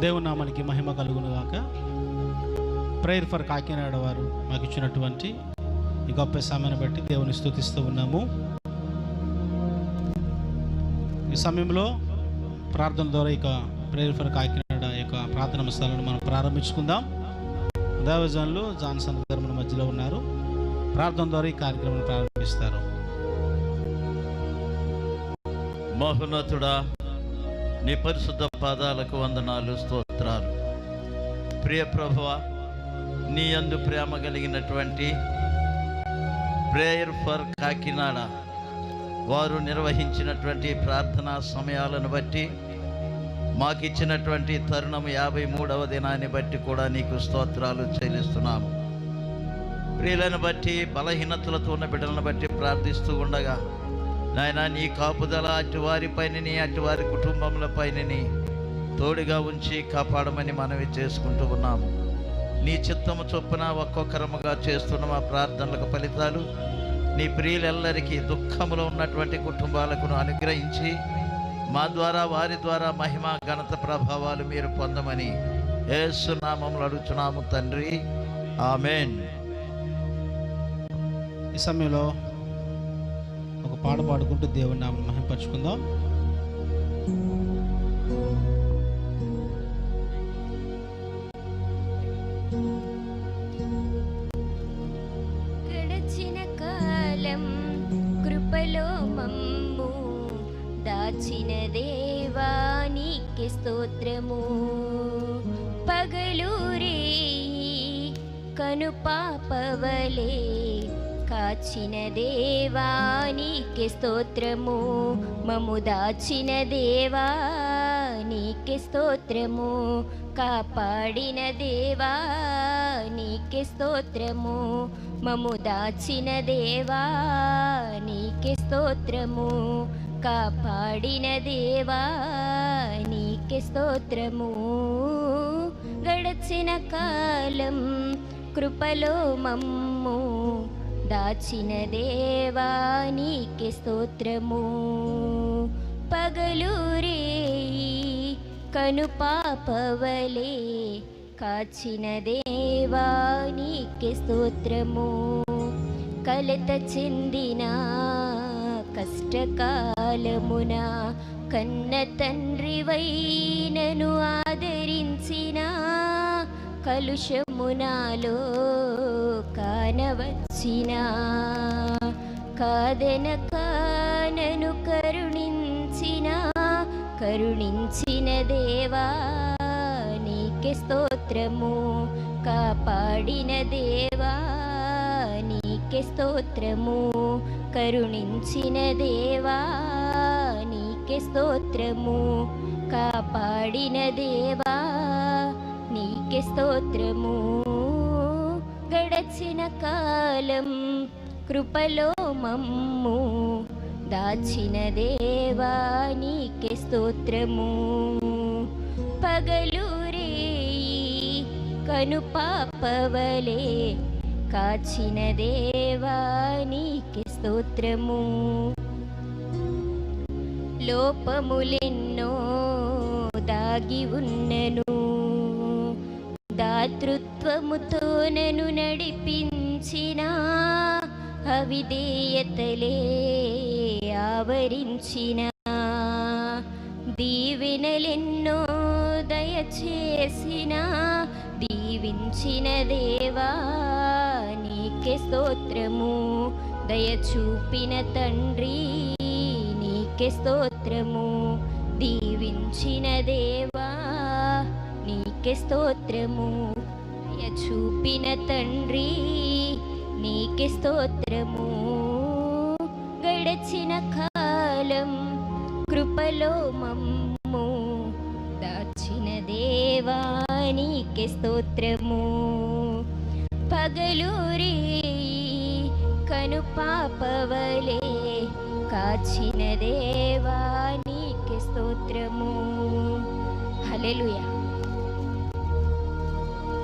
దేవుని నామానికి మహిమ కలుగును గాక. ప్రేయర్ ఫర్ కాకినాడ వారు మాకు ఇచ్చినటువంటి ఈ గొప్ప సమయాన్ని బట్టి దేవుని స్తుతిస్తూ ఉన్నాము. ఈ సమయంలో ప్రార్థన ద్వారా ఇక ప్రేయర్ ఫర్ కాకినాడ యొక్క ప్రార్థన స్థలాన్ని మనం ప్రారంభించుకుందాం. దైవజనులు జాన్సన్ గారు మన మధ్యలో ఉన్నారు. ప్రార్థన ద్వారా ఈ కార్యక్రమాన్ని ప్రారంభిస్తారు. మహోన్నతుడా, నీ పరిశుద్ధ పాదాలకు వందనాలు, స్తోత్రాలు. ప్రియ ప్రభువా, నీ యందు ప్రేమ కలిగినటువంటి ప్రేయర్ ఫర్ కాకినాడ వారు నిర్వహించినటువంటి ప్రార్థనా సమయాలను బట్టి, మాకు ఇచ్చినటువంటి తరుణం 53వ దినాన్ని బట్టి కూడా నీకు స్తోత్రాలు చెల్లిస్తున్నాము. ప్రియులను బట్టి, బలహీనతలతో ఉన్న బిడ్డలను బట్టి ప్రార్థిస్తూ ఉండగా నాయన, నీ కాపుదల అటువారిపైనని అటువారి కుటుంబములపైనని తోడుగా ఉంచి కాపాడమని మనవి చేసుకుంటూ ఉన్నాము. నీ చిత్తము చొప్పున ఒక్కొక్కరముగా చేస్తున్న మా ప్రార్థనలకు ఫలితాలు నీ ప్రియులెల్లరికీ, దుఃఖములో ఉన్నటువంటి కుటుంబాలకు అనుగ్రహించి మా ద్వారా వారి ద్వారా మహిమ ఘనత ప్రభావాలు మీరు పొందమని యేసు నామములో అడుగుచున్నాము తండ్రి, ఆమేన్. ఈ సమయంలో ఒక పాట పాడుకుంటూ దేవుని నామమును మహిమపరచుకుందాం. గడచిన కాలం కృపలో మమ్ము దాచిన దేవా నీకే స్తోత్రము. పగలూరే కనుపాపవలే కాచిన దేవా నీకే స్తోత్రము. మము దాచిన దేవా నీకే స్తోత్రము. కాపాడిన దేవా నీకే స్తోత్రము. మము దాచిన దేవా నీకే స్తోత్రము. కాపాడిన దేవా నీకే స్తోత్రము. గడచిన కాలం కృపలో మమ్ము దాచిన దేవా నీకే స్తోత్రము. పగలూరే కనుపాపవలే కాచిన దేవా నీకే స్తోత్రము. కలత చెందిన కష్టకాలమున కన్న తండ్రివై నన్ను ఆదరించిన, కలుషమునాలో కానవచ్చిన, కాదనక నన్ను కరుణించిన దేవా నీకే స్తోత్రము. కాపాడిన దేవా నీకే స్తోత్రము. కరుణించిన దేవా నీకే స్తోత్రము. కాపాడిన దేవా నీకే స్తోత్రము. గడచిన కాలం కృపలో మమ్ము దాచిన దేవా నీకే స్తోత్రము. పగలూరే కనుపాపవలే కాచిన దేవా నీకే స్తోత్రము. లోపములెన్నో దాగి ఉన్నను, దాతృత్వముతో నన్ను నడిపించిన, అవిధేయతలే ఆవరించిన, దీవెనలెన్నో దయచేసిన, దీవించిన దేవా నీకే స్తోత్రము. దయ చూపిన తండ్రి నీకే స్తోత్రము. దీవించిన దేవా నీకే స్తోత్రము. దయ చూపిన తండ్రి నీకే స్తోత్రము. గడచిన కాలం కృపలో మమ్ము దాచిన దేవా నీకే స్తోత్రము. పగలూరి కనుపాపవలే కాచిన దేవా నీకే స్తోత్రము. హల్లెలూయా.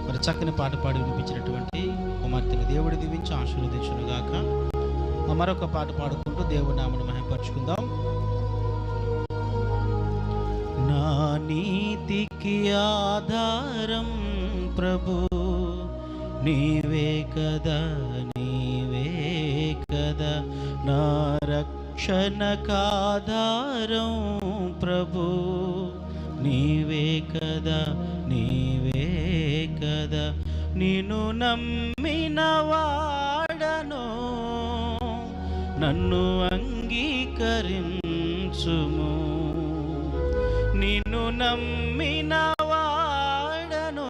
మరి చక్కని పాట పాడి వినిపించినటువంటి కుమార్తెని దేవుడి దీవించి ఆశీర్వదించునుగాక. మరొక పాట పాడుకుంటూ దేవుడి నామమును మహిమపరచుకుందాం. నా నీతికి నీతికి ఆధారం ప్రభు నీవే కదా, నీవే కదా నా రక్షణకాధారం ప్రభు నీవే కదా, నీవే కదా నిన్ను నమ్మిన వాడను నన్ను అంగీకరించుము, నిన్ను నమ్మిన వాడను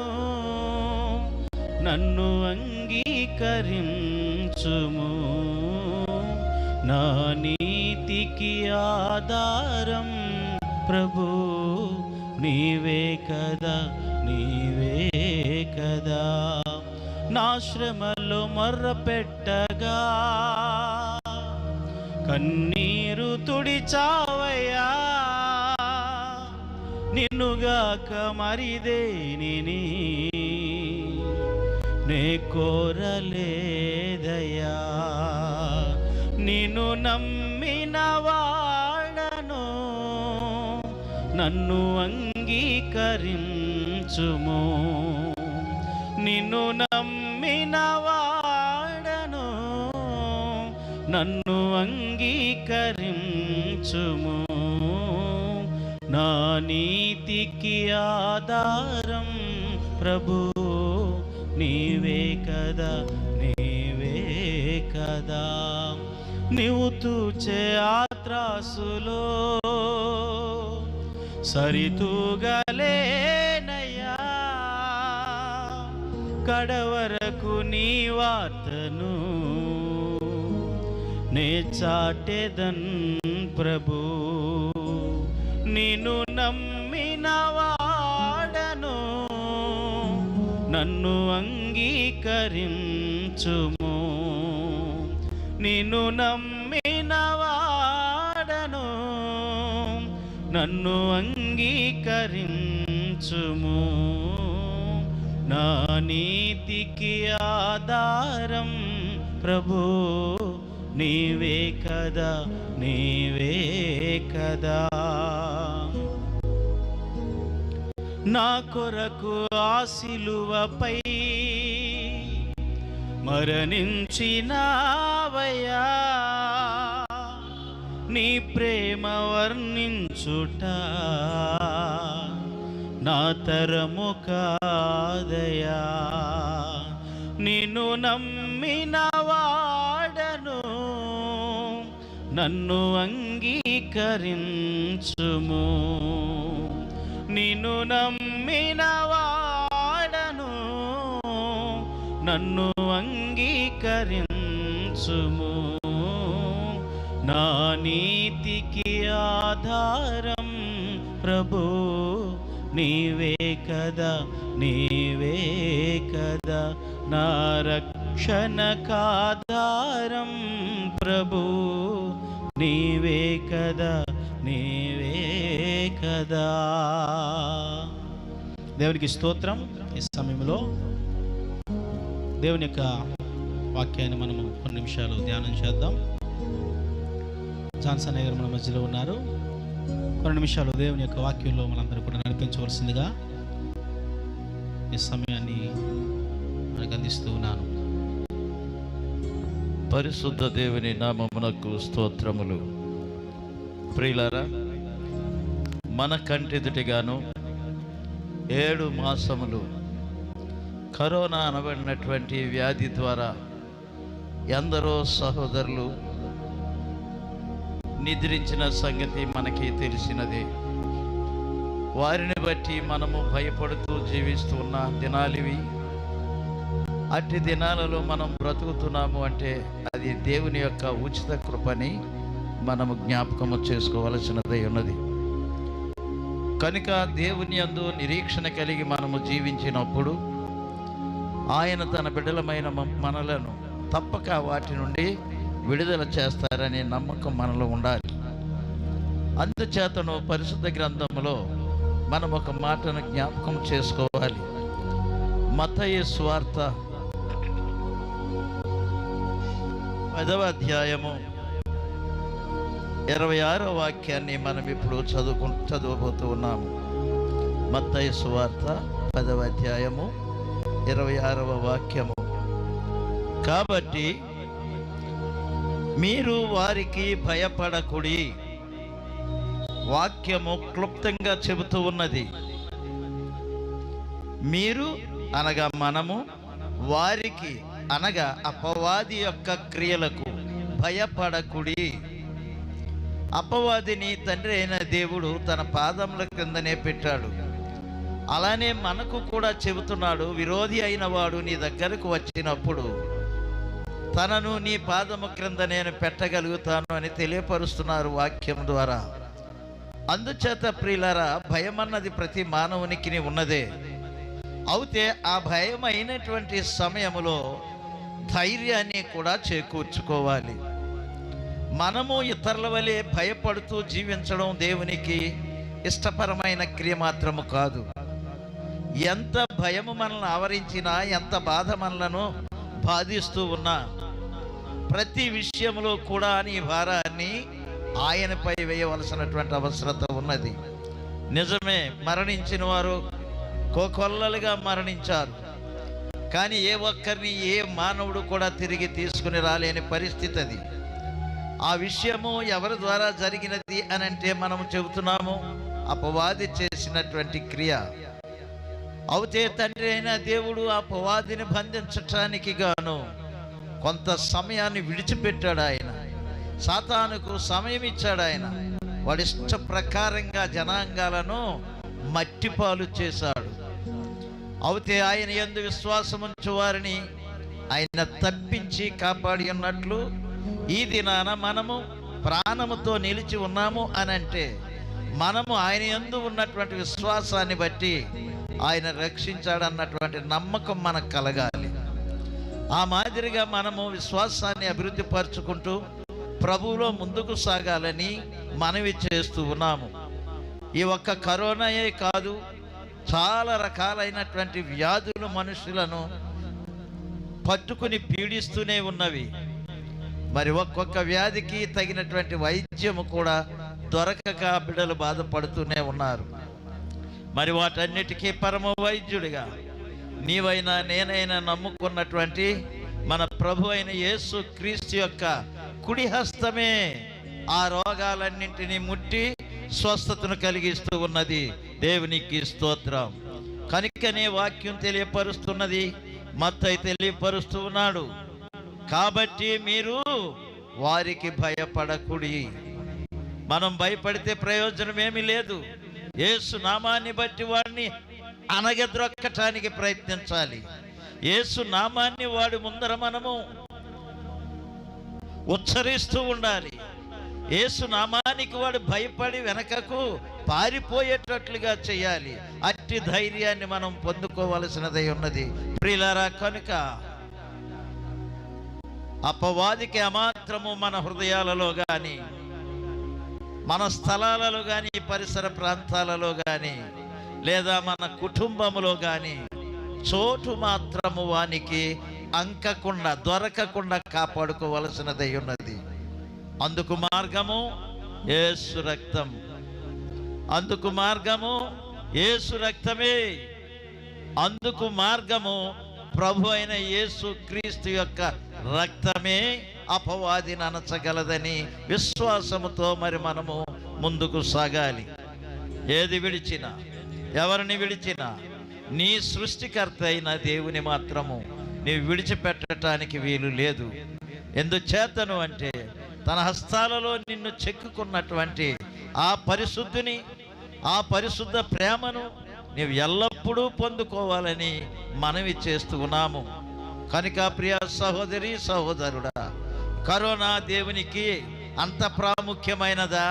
నన్ను అంగీకరించుము, నా నీతికి ఆధారం ప్రభు నీవే కదా, నీవే కదా నా శ్రమలో మొర్రపెట్టగా కన్నీరు తుడిచావయ్యా, నిన్నుగాక మరిదేనిని నే కోరలేదయ్యా, నిన్ను నమ్మిన వాడను నన్ను అంగీకరించుము, నిన్ను నమ్మిన వాడను నన్ను అంగీకరించుము, నా నీతికి ఆధారం ప్రభు నీవే కదా, నీవే కదా నీవు తూచే ఆత్రాసులో సరితూగలేనయ్యా, కడవరకు నీ వార్తను నే చాటెదన్ ప్రభు, నిన్ను నమ్మిన వాడను నన్ను అంగీకరించుము, నిన్ను నమ్మిన వాడను నన్ను అంగీకరించుము, నా నీతికి ఆధారం ప్రభు నీవే కదా, నీవే కదా నా కొరకు ఆ సిలువపై మరణించినావయ్యా, నీ ప్రేమ వర్ణించుట నా తరము కాదయా, నిన్ను నమ్మిన వాడను నన్ను అంగీకరించుము, నిన్ను నమ్మిన వాడను నన్ను అంగీకరించుము, నా నీతికి ఆధారం ప్రభు నీవే కదా, నీవే కదా నా రక్షణకాధారం ప్రభు నీవే కదా, నీవే కదా. దేవునికి స్తోత్రం. ఈ సమయంలో దేవుని యొక్క వాక్యాన్ని మనము కొన్ని నిమిషాలు ధ్యానం చేద్దాం. జాన్సన్ గారు మన మధ్యలో ఉన్నారు. కొన్ని నిమిషాలు దేవుని యొక్క వాక్యంలో మనందరూ కూడా నడిపించవలసిందిగా ఈ సమయాన్ని మనకు అందిస్తూ ఉన్నాను. పరిశుద్ధ దేవుని నామమునకు స్తోత్రములు. ప్రియులారా, మన కంటెదుటిగాను 7 మాసములు కరోనా అనబడినటువంటి వ్యాధి ద్వారా ఎందరో సహోదరులు నిద్రించిన సంగతి మనకి తెలిసినదే. వారిని బట్టి మనము భయపడుతూ జీవిస్తున్న దినాలివి. అట్టి దినాలలో మనం బ్రతుకుతున్నాము అంటే అది దేవుని యొక్క ఉచిత కృపని మనము జ్ఞాపకము చేసుకోవలసినదై ఉన్నది. కనుక దేవుని యందు నిరీక్షణ కలిగి మనము జీవించినప్పుడు ఆయన తన బిడ్డలమైన మనలను తప్పక వాటి నుండి విడుదల చేస్తారనే నమ్మకం మనలో ఉండాలి. అందుచేతను పరిశుద్ధ గ్రంథంలో మనం ఒక మాటను జ్ఞాపకం చేసుకోవాలి. మత్తయి సువార్త 10వ అధ్యాయము 26వ వాక్యాన్ని మనం ఇప్పుడు చదవబోతూ ఉన్నాము. మత్తయి సువార్త 10వ అధ్యాయము 26వ వాక్యము. కాబట్టి మీరు వారికి భయపడకుడి. వాక్యము క్లుప్తంగా చెబుతూ ఉన్నది. మీరు అనగా మనము వారికి అనగా అపవాది యొక్క క్రియలకు భయపడకుడి. అపవాదిని తండ్రి అయిన దేవుడు తన పాదముల క్రిందనే పెట్టాడు. అలానే మనకు కూడా చెబుతున్నాడు, విరోధి అయిన వాడు నీ దగ్గరకు వచ్చినప్పుడు తనను నీ పాదము క్రింద నేను పెట్టగలుగుతాను అని తెలియపరుస్తున్నారు వాక్యం ద్వారా. అందుచేత ప్రియులారా, భయం అన్నది ప్రతి మానవునికి ఉన్నదే. అయితే ఆ భయం అయినటువంటి సమయములో ధైర్యాన్ని కూడా చేకూర్చుకోవాలి. మనము ఇతరుల వలె భయపడుతూ జీవించడం దేవునికి ఇష్టపరమైన క్రియ మాత్రము కాదు. ఎంత భయము మనల్ని ఆవరించినా, ఎంత బాధ మనలను బాధిస్తూ ఉన్నా, ప్రతి విషయంలో కూడా నీ భారాన్ని ఆయనపై వేయవలసినటువంటి అవసరత ఉన్నది. నిజమే, మరణించిన వారు కోకొల్లలుగా మరణించారు. కానీ ఏ ఒక్కరిని ఏ మానవుడు కూడా తిరిగి తీసుకుని రాలేని పరిస్థితి అది. ఆ విషయము ఎవరి ద్వారా జరిగినది అని అంటే మనము చెబుతున్నాము, అపవాది చేసినటువంటి క్రియ. అయితే తండ్రి అయిన దేవుడు అపవాదిని బంధించటానికి గాను కొంత సమయాన్ని విడిచిపెట్టాడు. ఆయన సాతానుకు సమయం ఇచ్చాడు. ఆయన వాడి ఇష్ట ప్రకారంగా జనాంగాలను మట్టిపాలు చేశాడు. అయితే ఆయన యందు విశ్వాసం ఉంచు వారిని ఆయన తప్పించి కాపాడి ఉన్నట్లు ఈ దినాన మనము ప్రాణముతో నిలిచి ఉన్నాము అని అంటే మనము ఆయన యందు ఉన్నటువంటి విశ్వాసాన్ని బట్టి ఆయన రక్షించాడన్నటువంటి నమ్మకం మనకు కలగాలి. ఆ మాదిరిగా మనము విశ్వాసాన్ని అభివృద్ధి పరుచుకుంటూ ప్రభువులో ముందుకు సాగాలని మనవి చేస్తూ ఉన్నాము. ఈ ఒక్క కరోనాయే కాదు, చాలా రకాలైనటువంటి వ్యాధులు మనుషులను పట్టుకుని పీడిస్తూనే ఉన్నవి. మరి ఒక్కొక్క వ్యాధికి తగినటువంటి వైద్యము కూడా దొరకక బిడ్డలు బాధపడుతూనే ఉన్నారు. మరి వాటన్నిటికీ పరమ వైద్యుడిగా నీవైనా నేనైనా నమ్ముకున్నటువంటి మన ప్రభు అయిన యేసు క్రీస్తు యొక్క కుడి హస్తమే ఆ రోగాలన్నింటినీ ముట్టి స్వస్థతను కలిగిస్తూ ఉన్నది. దేవునికి స్తోత్రం. కనుకనే వాక్యం తెలియపరుస్తున్నది, మత్తయి తెలియపరుస్తూ ఉన్నాడు. కాబట్టి మీరు వారికి భయపడకుడి. మనం భయపడితే ప్రయోజనం ఏమీ లేదు. యేసు నామాన్ని బట్టి వాడిని అనగద్రొక్కటానికి ప్రయత్నించాలి. యేసు నామాన్ని వాడి ముందర మనము ఉచ్చరిస్తూ ఉండాలి. యేసు నామానికి వాడు భయపడి వెనకకు పారిపోయేటట్లుగా చేయాలి. అట్టి ధైర్యాన్ని మనం పొందుకోవలసినదై ఉన్నది ప్రియులారా. కనుక అపవాదికి అమాత్రము మన హృదయాలలో కానీ, మన స్థలాలలో కానీ, పరిసర ప్రాంతాలలో కానీ, లేదా మన కుటుంబములో కానీ చోటు మాత్రము వానికి అంకకుండా దొరకకుండా కాపాడుకోవలసినదై ఉన్నది. అందుకు మార్గము యేసు రక్తం. అందుకు మార్గము యేసు రక్తమే. అందుకు మార్గము ప్రభు అయిన యేసు క్రీస్తు యొక్క రక్తమే అపవాదిని అనచగలదని విశ్వాసముతో మరి మనము ముందుకు సాగాలి. ఏది విడిచినా, ఎవరిని విడిచినా నీ సృష్టికర్త అయిన దేవుని మాత్రము నీవు విడిచిపెట్టడానికి వీలు లేదు. ఎందుచేతను అంటే తన హస్తాలలో నిన్ను చెక్కుకున్నటువంటి ఆ పరిశుద్ధిని, ఆ పరిశుద్ధ ప్రేమను నీవు ఎల్లప్పుడూ పొందుకోవాలని మనవి చేస్తూ ఉన్నాము. కనుక ప్రియ సహోదరి సహోదరుడా, కరోనా దేవునికి అంత ప్రాముఖ్యమైనదా,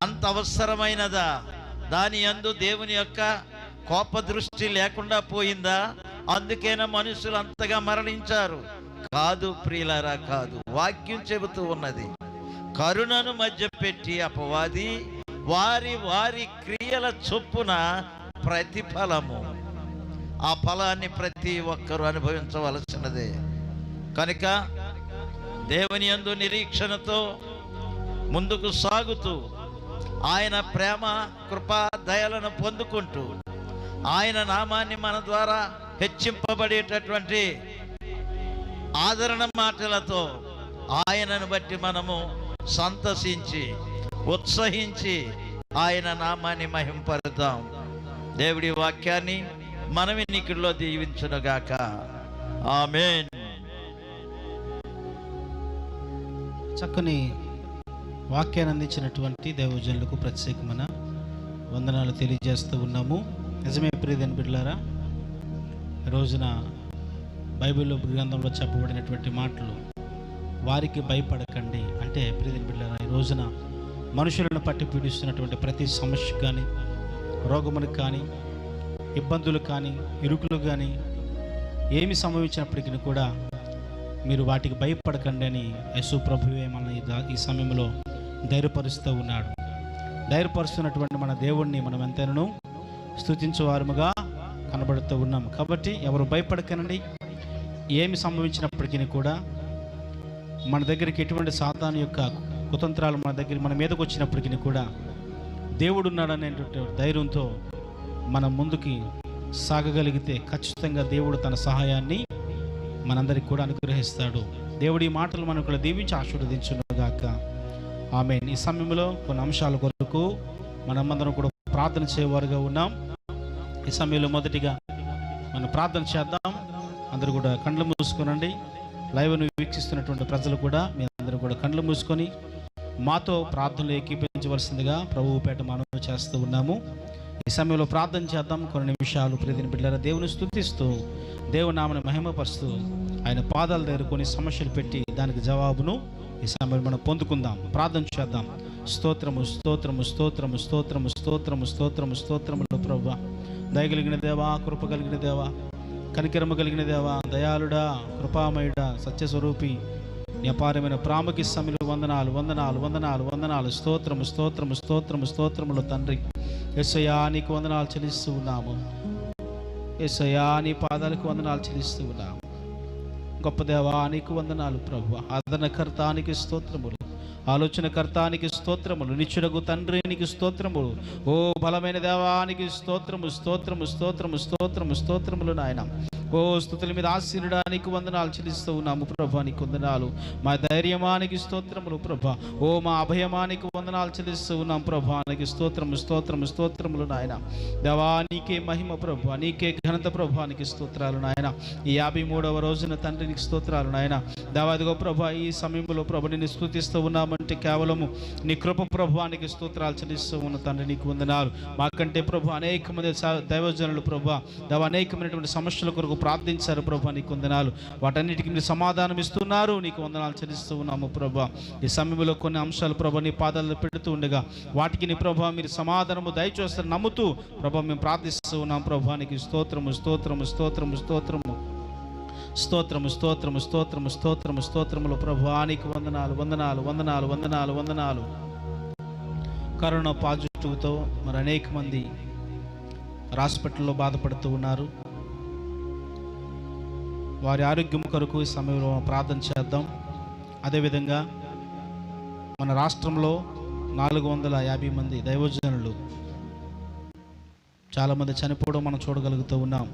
అంత అవసరమైనదా? దాని యందు దేవుని యొక్క కోప దృష్టి లేకుండా పోయిందా? అందుకేనా మనుషులు అంతగా మరణించారు? కాదు ప్రియులారా, కాదు. వాక్యం చెబుతూ ఉన్నది, కరుణను మధ్య పెట్టి అపవాది వారి వారి క్రియల చొప్పున ప్రతిఫలము, ఆ ఫలాన్ని ప్రతి ఒక్కరూ అనుభవించవలసినదే. కనుక దేవుని యందు నిరీక్షణతో ముందుకు సాగుతూ ఆయన ప్రేమ కృపా దయలను పొందుకుంటూ ఆయన నామాన్ని మన ద్వారా హెచ్చింపబడేటటువంటి ఆదరణ మాటలతో ఆయనను బట్టి మనము సంతసించి ఉత్సహించి ఆయన నామాన్ని మహింపరుద్దాం. దేవుడి వాక్యాన్ని మన వినికిడిలో దీవించునుగాక. ఆమేన్. చక్కని వాక్యాన్ని అందించినటువంటి దైవజనులకు ప్రత్యేకమైన వందనాలు తెలియజేస్తూ ఉన్నాము. నిజమే ప్రియమైన బిడ్డలారా, ఈ రోజున బైబిల్లో గ్రంథంలో చెప్పబడినటువంటి మాటలు, వారికి భయపడకండి అంటే ప్రియమైన బిడ్డలారా, ఈ రోజున మనుషులను పట్టి పీడిస్తున్నటువంటి ప్రతి సమస్య కానీ, రోగములకు కానీ, ఇబ్బందులు కానీ, ఇరుకులు కానీ ఏమి సంభవించినప్పటికీ కూడా మీరు వాటికి భయపడకండి అని యేసు ప్రభువే మన ఈ సమయంలో ధైర్యపరుస్తూ ఉన్నాడు. ధైర్యపరుస్తున్నటువంటి మన దేవుణ్ణి మనం ఎంతైనాను స్తుతించేవారముగా కనబడుతూ ఉన్నాం. కాబట్టి ఎవరు భయపడకనండి. ఏమి సంభవించినప్పటికీ కూడా మన దగ్గరికి ఎటువంటి సాతాను యొక్క కుతంత్రాలు మన మీదకి వచ్చినప్పటికీ కూడా దేవుడు ఉన్నాడనేటువంటి ధైర్యంతో మనం ముందుకి సాగగలిగితే ఖచ్చితంగా దేవుడు తన సహాయాన్ని మనందరికి కూడా అనుగ్రహిస్తాడు. దేవుడి మాటలు మనం కూడా దీవించి ఆశీర్వదించుగాక. ఆమేన్. ఈ సమయంలో కొన్ని అంశాల కొరకు మనమందరం కూడా ప్రార్థన చేయవారుగా ఉన్నాం. ఈ సమయంలో మొదటిగా మనం ప్రార్థన చేద్దాం. అందరూ కూడా కళ్ళు మూసుకొనండి. లైవ్ను వీక్షిస్తున్నటువంటి ప్రజలు కూడా మీ అందరూ కూడా కళ్ళు మూసుకొని మాతో ప్రార్థనలు ఏకీపించవలసిందిగా ప్రభువు పేట మనం చేస్తూ ఉన్నాము. ఈ సమయంలో ప్రార్థన చేద్దాం. కొన్ని నిమిషాలు ప్రియమైన బిడ్డలారా, దేవుని స్తుతిస్తూ దేవుని నామమును మహిమపరుస్తూ ఆయన పాదాల దగ్గర కొన్ని సమస్యలు పెట్టి దానికి జవాబును ఈ సమయంలో మనం పొందుకుందాం. ప్రార్థన చేద్దాం. స్తోత్రము స్తోత్రము స్తోత్రము స్తోత్రము స్తోత్రము స్తోత్రము స్తోత్రములు ప్రభువా, దయగలిగిన దేవా, కృప కలిగిన దేవా, కనికరము కలిగిన దేవా, దయాళుడా, కృపామయుడా, సత్యస్వరూపి, నీ అపారమైన ప్రాముఖ్య సమయంలో వందనాలు వందనాలు వందనాలు వందనాలు. స్తోత్రము స్తోత్రము స్తోత్రము స్తోత్రములు తండ్రి. యేసయ్యా నీకు వందనాలు చెల్లిస్తూ ఉన్నాము. యేసయ్యా నీ పాదాలకు వందనాలు చెల్లిస్తూ ఉన్నాము. గొప్ప దేవా నీకు వందనాలు ప్రభువా. ఆదరణకర్తానికి స్తోత్రములు, ఆలోచనకర్తానికి స్తోత్రములు, నిత్యుడగు తండ్రికి స్తోత్రములు. ఓ బలమైన దేవానికి స్తోత్రము స్తోత్రము స్తోత్రము స్తోత్రము స్తోత్రములు నాయన. ఓ స్తుతుల మీద ఆశీర్వడానికి వందనాలు చెల్లిస్తూ ఉన్నాము ప్రభా. నీకు వందనాలు. మా ధైర్యమానికి స్తోత్రములు ప్రభా. ఓ మా అభయమానికి వందనాలు చెల్లిస్తూ ఉన్నాం ప్రభా. నీకు స్తోత్రము స్తోత్రము స్తోత్రములు నాయన. దేవా నీకే మహిమ ప్రభా, నీకే ఘనత ప్రభా, నీకు స్తోత్రాలు నాయన. ఈ 53వ రోజున తండ్రి నీకు స్తోత్రాలు నాయన. దేవాదిగో ప్రభా, ఈ సమయంలో ప్రభు నిన్ను స్తుతిస్తూ ఉన్నామంటే కేవలము నీ కృప ప్రభానికి స్తోత్రాలు చెల్లిస్తూ ఉన్న తండ్రి నీకు వందనాలు. మాకంటే ప్రభు అనేక మంది దైవజనులు ప్రభా దేవ అనేకమైనటువంటి సమస్యల కొరకు ప్రార్థించారు ప్రభా. నీకు వందనాలు. వాటన్నిటికీ మీరు సమాధానం ఇస్తున్నారు. నీకు వందనాలు చెల్లిస్తూ ఉన్నాము ప్రభా. ఈ సమయంలో కొన్ని అంశాలు ప్రభా నీ పాదాలు పెడుతూ ఉండగా వాటికి నీ ప్రభా మీరు సమాధానము దయచేస్తారు నమ్ముతూ ప్రభా మేము ప్రార్థిస్తూ ఉన్నాం ప్రభా. నీకు స్తోత్రము స్తోత్రము స్తోత్రము స్తోత్రము స్తోత్రము స్తోత్రము స్తోత్రము స్తోత్రము స్తోత్రములు ప్రభువా. నీకు వందనాలు వందనాలు వందనాలు వందనాలు వందనాలు. కరోనా పాజిటివ్తో మరి అనేక మంది హాస్పిటల్లో బాధపడుతూ ఉన్నారు. వారి ఆరోగ్యం కొరకు ఈ సమయంలో ప్రార్థన చేద్దాం. అదేవిధంగా మన రాష్ట్రంలో 450 మంది దైవజనులు చాలామంది చనిపోవడం మనం చూడగలుగుతూ ఉన్నాం.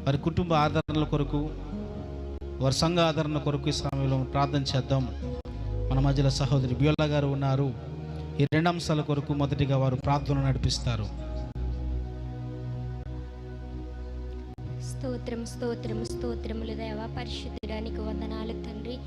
వారి కుటుంబ ఆదరణల కొరకు, వారి సంఘ ఆదరణ కొరకు ఈ సమయంలో ప్రార్థన చేద్దాం. మన మధ్యలో సహోదరి బియోలా గారు ఉన్నారు. ఈ 2 అంశాల కొరకు మొదటిగా వారు ప్రార్థన నడిపిస్తారు. స్తోత్రం స్తోత్రం స్తోత్రములు దేవా. పరిశుద్ధుడానికి వందనాలు తండ్రి.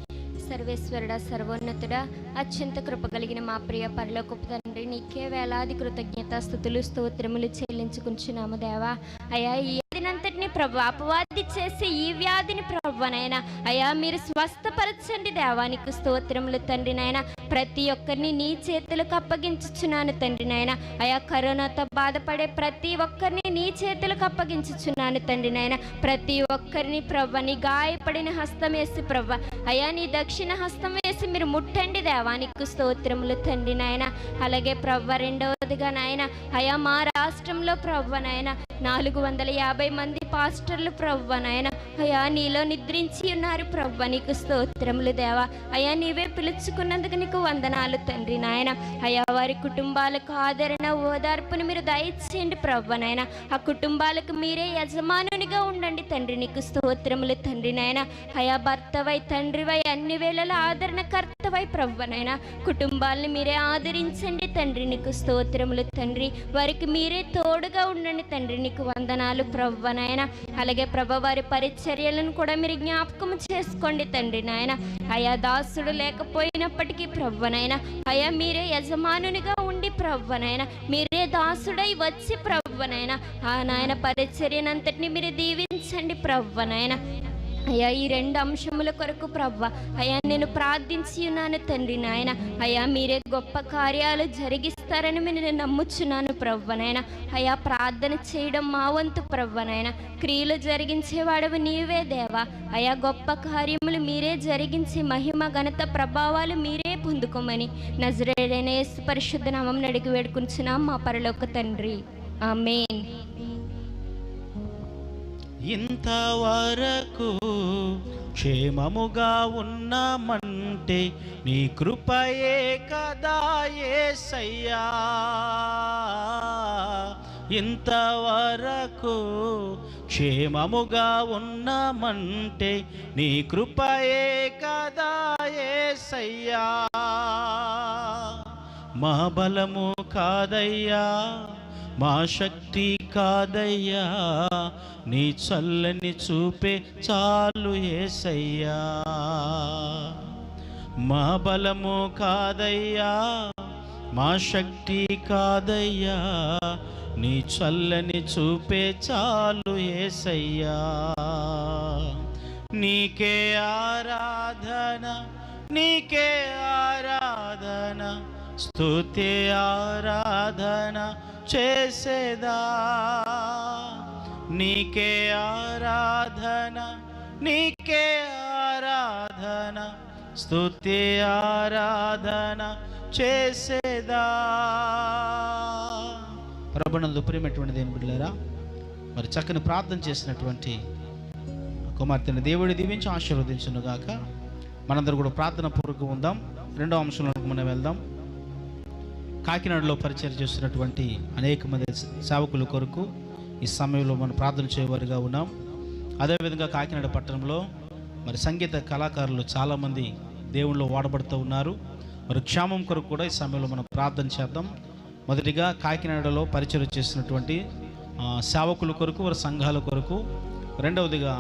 సర్వేశ్వరుడా, సర్వోన్నతుడా, అత్యంత కృప కలిగిన మా ప్రియ పరలోకపు తండ్రి, నీకే వేలాది కృతజ్ఞత స్తుతులు స్తోత్రములు చెల్లించుకుంటున్నాము దేవా. అయ్యా ఈ వ్యాధినంతటిని ప్రభు అపవాది చేసి ఈ వ్యాధిని ప్రభునైనా అయ్యా మీరు స్వస్థపరచండి దేవానికి స్తోత్రములు తండ్రి నాయన. ప్రతి ఒక్కరిని నీ చేతులకు అప్పగించుచున్నాను తండ్రి నాయన. అయా కరోనాతో బాధపడే ప్రతి ఒక్కరిని నీ చేతులకు అప్పగించుచున్నాను తండ్రి నాయన. ప్రతి ఒక్కరిని ప్రభు నీ గాయపడిన హస్తం వేసి ప్రభు అయా నీ దక్షిణ హస్తం వేసి మీరు ముట్టండి దేవానికి స్తోత్రములు తండ్రి నాయన. అలాగే ప్రభు రెండవదిగా నాయన అయా మా రాష్ట్రంలో ప్రభు నాయన 450 మంది పాస్టర్లు ప్రభువా నాయన అయ్యా నీలో నిద్రించి ఉన్నారు ప్రభువా, నీకు స్తోత్రములు దేవా. అయ్యా నీవే పిలుచుకున్నందుకు నీకు వందనాలు తండ్రి నాయన. అయ్యా వారి కుటుంబాలకు ఆదరణ ఓదార్పును మీరు దయచేయండి ప్రభువా నాయన. ఆ కుటుంబాలకు మీరే యజమానునిగా ఉండండి తండ్రి, నీకు స్తోత్రములు తండ్రి నాయన. అయ్యా భర్తవై తండ్రివై అన్ని వేళల ఆదరణకర్తవై ప్రభువా నాయన కుటుంబాలను మీరే ఆదరించండి తండ్రి, నీకు స్తోత్రములు తండ్రి. వారికి మీరే తోడుగా ఉండండి తండ్రి, నీకు వందనాలు ప్రభువా నాయన. అలాగే ప్రభు వారి పరిచర్యలను కూడా మీరు జ్ఞాపకం చేసుకోండి తండ్రి నాయన. అయా దాసుడు లేకపోయినప్పటికీ ప్రభువా నాయన అయా మీరే యజమానునిగా ఉండి ప్రభువా నాయన మీరే దాసుడై వచ్చి ప్రభువా నాయన ఆ నాయన పరిచర్యనంతటిని మీరు దీవించండి ప్రభువా నాయన. అయ్యా ఈ 2 అంశముల కొరకు ప్రభువా అయ్యా నేను ప్రార్థించి ఉన్నాను తండ్రి నాయన. అయ్యా మీరే గొప్ప కార్యాలు జరిగిస్తారని నేను నమ్ముచున్నాను ప్రభువా నాయన. అయ్యా ప్రార్థన చేయడం మా వంతు ప్రభువా నాయన, క్రియలు జరిగించేవాడవు నీవే దేవా. అయ్యా గొప్ప కార్యములు మీరే జరిగించి మహిమ ఘనత ప్రభావాలు మీరే పొందుకోమని నజరేయుడైన యేసు పరిశుద్ధ నామమున అడిగి వేడుకుంటున్నాం మా పరలోక తండ్రి, ఆమేన్. ఇంతవరకు క్షేమముగా ఉన్నామంటే నీ కృపయే కదా యేసయ్యా. ఇంతవరకు క్షేమముగా ఉన్నామంటే నీ కృపయే కదా యేసయ్యా. మా బలము కాదయ్యా, మా శక్తి కాదయ్యా, నీ చల్లని చూపే చాలు యేసయ్యా. మా బలము కాదయ్యా, మా శక్తి కాదయ్యా, నీ చల్లని చూపే చాలు యేసయ్యా. నీకే ఆరాధన, నీకే ఆరాధన, స్తుతి ఆరాధన చేసేదా. నీకే ఆరాధన, నీకే ఆరాధన, స్తుతి ఆరాధన చేసేదా. ప్రభునందు ప్రియమైనటువంటి దేవుని బిడ్డలారా, మరి చక్కని ప్రార్థన చేసినటువంటి కుమార్తెను దేవుడి దీవించి ఆశీర్వదించును గాక. మనందరూ కూడా ప్రార్థన పూర్వకం ఉందాం. 2వ అంశంలోకి మనం వెళ్దాం. కాకినాడలో పరిచయం చేస్తున్నటువంటి అనేక మంది సేవకుల కొరకు ఈ సమయంలో మనం ప్రార్థన చేయవారిగా ఉన్నాం. అదేవిధంగా కాకినాడ పట్టణంలో మరి సంగీత కళాకారులు చాలామంది దేవుళ్ళు వాడబడుతూ ఉన్నారు. మరి క్షేమం కొరకు కూడా ఈ సమయంలో మనం ప్రార్థన చేద్దాం. మొదటిగా కాకినాడలో పరిచయం చేస్తున్నటువంటి సేవకుల కొరకు, వారి సంఘాల కొరకు, రెండవదిగా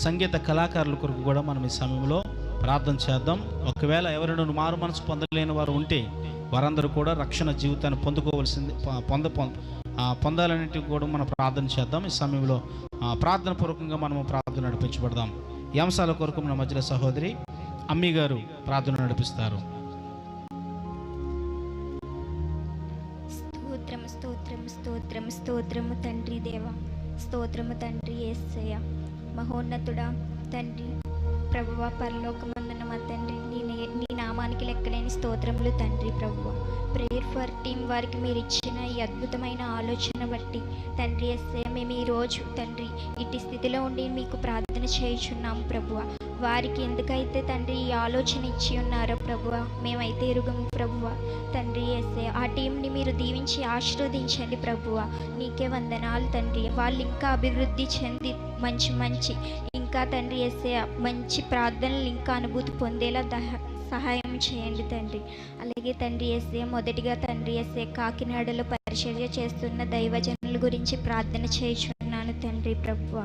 సంగీత కళాకారుల కొరకు కూడా మనం ఈ సమయంలో ప్రార్థన చేద్దాం. ఒకవేళ ఎవరైనా మారు మనసు పొందలేని వారు ఉంటే వారందరూ కూడా రక్షణ జీవితాన్ని పొందాలన్నింటికి కూడా మనం ప్రార్థన చేద్దాం. ఈ సమయంలో ప్రార్థన పూర్వకంగా మనము ప్రార్థన నడిపించబడదాం. ఈ అంశాల కొరకు మన మధ్యలో సహోదరి అమ్మి గారు ప్రార్థన నడిపిస్తారు. స్తోత్రము స్తోత్రము స్తోత్రము స్తోత్రము తండ్రి దేవా, స్తోత్రము తండ్రి యేసయ్య. మహోన్నతుడా తండ్రి ప్రభువా, పరలోకమందున మా తండ్రి నీ నామానికి లెక్కలేని స్తోత్రములు తండ్రి. ప్రభువా, ప్రేయర్ ఫర్ టీమ్ వారికి మీరు ఇచ్చిన ఈ అద్భుతమైన ఆలోచన బట్టి తండ్రి యేసయ్య మేము ఈరోజు తండ్రి ఇటు స్థితిలో ఉండి మీకు ప్రార్థన చేయుచున్నాము ప్రభువా. వారికి ఎందుకైతే తండ్రి ఈ ఆలోచన ఇచ్చి ఉన్నారో ప్రభువా మేమైతే ఎరుగము ప్రభువా. తండ్రి యేసయ్య ఆ టీంని మీరు దీవించి ఆశీర్వదించండి ప్రభువా. నీకే వందనాలు తండ్రి. వాళ్ళు ఇంకా అభివృద్ధి చెంది మంచి ఇంకా తండ్రి యేసయ్య మంచి ప్రార్థనలు ఇంకా అనుభూతి పొందేలా సహాయం చేయండి తండ్రి. అలాగే తండ్రి యేసయ్య మొదటిగా తండ్రి యేసయ్య కాకినాడలో పరిచర్య చేస్తున్న దైవజనుల గురించి ప్రార్థన చేయుచున్నాను తండ్రి. ప్రభువా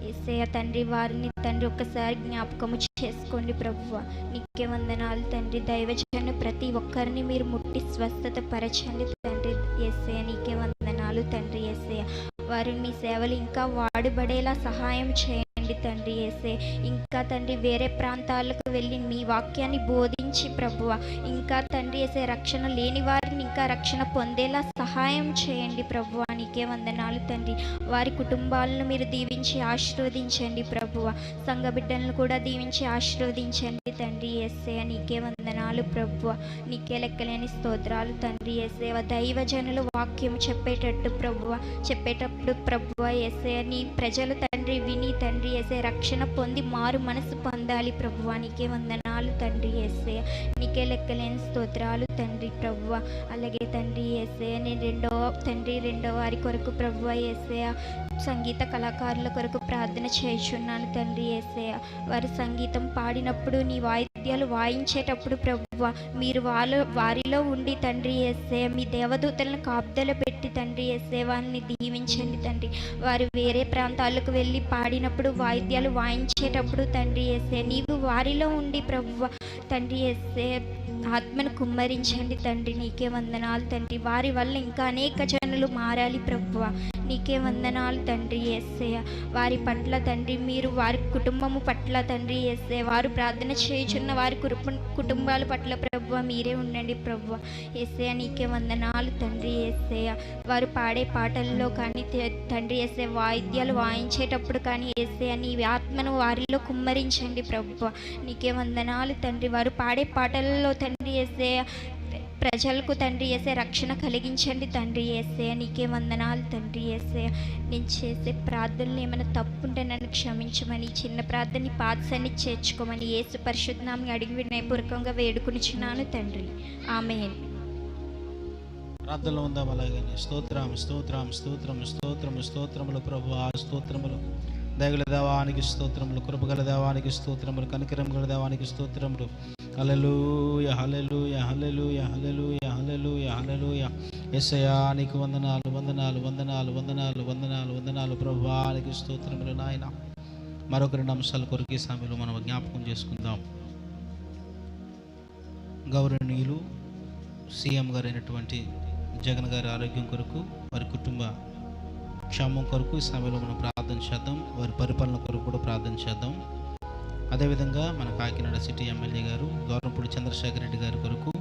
యేసయ్య తండ్రి వారిని తండ్రి ఒక్కసారి జ్ఞాపకము చేసుకోండి ప్రభువా. నీకే వందనాలు తండ్రి. దైవజను ప్రతి ఒక్కరిని మీరు ముట్టి స్వస్థత పరచండి తండ్రి యేసయ్య. నీకే వందనాలు తండ్రి యేసయ్య. వారు మీ సేవలు ఇంకా వాడబడేలా సహాయం చేయండి తండ్రి యేసయ్య. ఇంకా తండ్రి వేరే ప్రాంతాలకు వెళ్ళి మీ వాక్యాన్ని బోధించి ప్రభువా ఇంకా తండ్రి యేసయ్య రక్షణ లేని వారిని ఇంకా రక్షణ పొందేలా సహాయం చేయండి ప్రభువా. నీకు నీకే వందనాలు తండ్రి. వారి కుటుంబాలను మీరు దీవించి ఆశీర్వదించండి ప్రభువ. సంఘ బిడ్డలను కూడా దీవించి ఆశీర్వదించండి తండ్రి. యేసయ్య నీకే వందనాలు ప్రభువ. నీకే లెక్కలేని స్తోత్రాలు తండ్రి. యేసయ్య దైవజనులు వాక్యం చెప్పేటప్పుడు ప్రభువ యేసయ్య నీ ప్రజలు తండ్రి విని తండ్రి యేసయ్య రక్షణ పొంది మారు మనసు పొందాలి ప్రభువ. నీకే వందనాలు తండ్రి. యేసయ్య నీకే లెక్కలేని స్తోత్రాలు తండ్రి ప్రభువ. అలాగే తండ్రి యేసయ్య నేను రెండో వారి కొరకు ప్రభువ యేసయ్య సంగీత కళాకారుల కొరకు ప్రార్థన చేయుచున్నాను తండ్రి. యేసయ్య వారు సంగీతం పాడినప్పుడు నీ వాయిద్యాలు వాయించేటప్పుడు ప్రభువ మీరు వారిలో ఉండి తండ్రి యేసయ్య మీ దేవదూతలను కాపుదల పెట్టి తండ్రి యేసయ్య వారిని దీవించండి తండ్రి. వారు వేరే ప్రాంతాలకు వెళ్ళి పాడినప్పుడు వాయిద్యాలు వాయించేటప్పుడు తండ్రి యేసయ్య నీవు వారిలో ఉండి ప్రభువ తండ్రి యేసయ్య ఆత్మను కుమ్మరించండి తండ్రి. నీకే వందనాలు తండ్రి. వారి వల్ల ఇంకా అనేక జనులు మారాలి ప్రభువ. నీకే వందనాలు తండ్రి యేసయ్య. వారి పట్ల తండ్రి మీరు వారి కుటుంబము పట్ల తండ్రి యేసయ్య వారు ప్రార్థన చేయుచున్న వారి కుటుంబాల పట్ల ప్రభువ మీరే ఉండండి ప్రభువ. యేసయ్య నీకే వందనాలు తండ్రి యేసయ్య. వారు పాడే పాటల్లో కానీ తండ్రి యేసయ్య వాయిద్యాలు వాయించేటప్పుడు కానీ యేసయ్య నీ ఆత్మను వారిలో కుమ్మరించండి ప్రభువ. నీకే వందనాలు తండ్రి. వారు పాడే పాటల్లో తండ్రి యేసయ్య ప్రజలకు తండ్రి యేసయ్య రక్షణ కలిగించండి తండ్రి యేసయ్య. నీకే వందనాలు తండ్రి యేసయ్య. నేను చేసే ప్రార్థనలు ఏమైనా తప్పు ఉంటే నన్ను క్షమించమని, చిన్న ప్రార్థనని పాదసన్ని చేర్చుకోమని యేసు పరిశుద్ధ నామమున అడిగి వినయపూర్వకంగా వేడుకొనిచున్నాను తండ్రి. ఆమేన్. ప్రార్థనలో ఉందాం అలాగని. స్తోత్రములు ప్రభువా, స్తోత్రములు. దయగల దేవానికి స్తోత్రములు, కృపగల దేవానికి స్తోత్రములు, కనికరం గల దేవానికి స్తోత్రములు. హల్లెలూయా హల్లెలూయా హల్లెలూయా హల్లెలూయా హల్లెలూయా హల్లెలూయా. యేసయ్యా నీకు వందనాలు ప్రభువా, నీకు స్తోత్రములు నాయన. మరొక 2 అంశాల కొరకు ఈ సమయంలో మనం జ్ఞాపకం చేసుకుందాం. గౌరవనీయులు సీఎం గారు అయినటువంటి జగన్ గారి ఆరోగ్యం కొరకు, వారి కుటుంబ క్షేమం కొరకు ఈ సమయంలో మనం ప్రార్థన చేద్దాం. వారి పరిపాలన కొరకు కూడా ప్రార్థన చేద్దాం. అదేవిధంగా మన కాకినాడ సిటీ ఎమ్మెల్యే గారు దూరంపూడి చంద్రశేఖర్ రెడ్డి గారి కొరకు,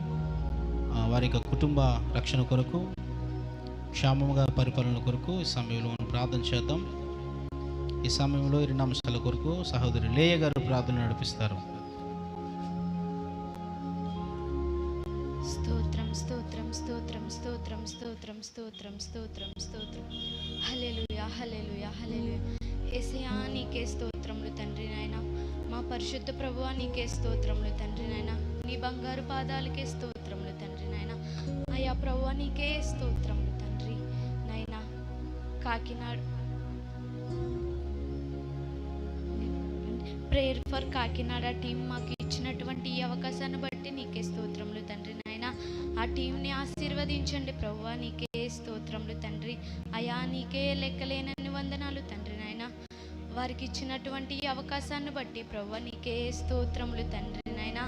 వారి యొక్క కుటుంబ రక్షణ కొరకు, క్షేమంగా పరిపాలన కొరకు ఈ సమయంలో మనం ప్రార్థన చేద్దాం. ఈ సమయంలో 2 అంశాల కొరకు సహోదరి లేయ గారు ప్రార్థన నడిపిస్తారు. స్తోత్రం స్తోత్రం స్తోత్రం స్తోత్రం స్తోత్రం స్తోత్రం స్తోత్రం స్తోత్రం. హల్లెలూయా హల్లెలూయా హల్లెలూయా. యేసయ్యా నీకే స్తోత్రములు తండ్రి నాయన. మా పరిశుద్ధ ప్రభువా నీకే స్తోత్రములు తండ్రి నాయన. నీ బంగారు పాదాలకే స్తోత్రములు తండ్రి నాయన. అయ్యా ప్రభువా నీకే స్తోత్రములు తండ్రి నాయన. Kakinada prayer for Kakinada team మాకు ఇచ్చినటువంటి ఈ అవకాశాన్ని బట్టి నీకే స్తోత్రములు తండ్రి నాయన. ఆ టీంని ఆశీర్వదించండి ప్రభువా, నీకే స్తోత్రములు తండ్రి. అయా నీకే లెక్కలేనన్ని వందనాలు తండ్రి నాయన. వారికి ఇచ్చినటువంటి ఈ అవకాశాన్ని బట్టి ప్రభువా నీకే స్తోత్రములు తండ్రి నాయన.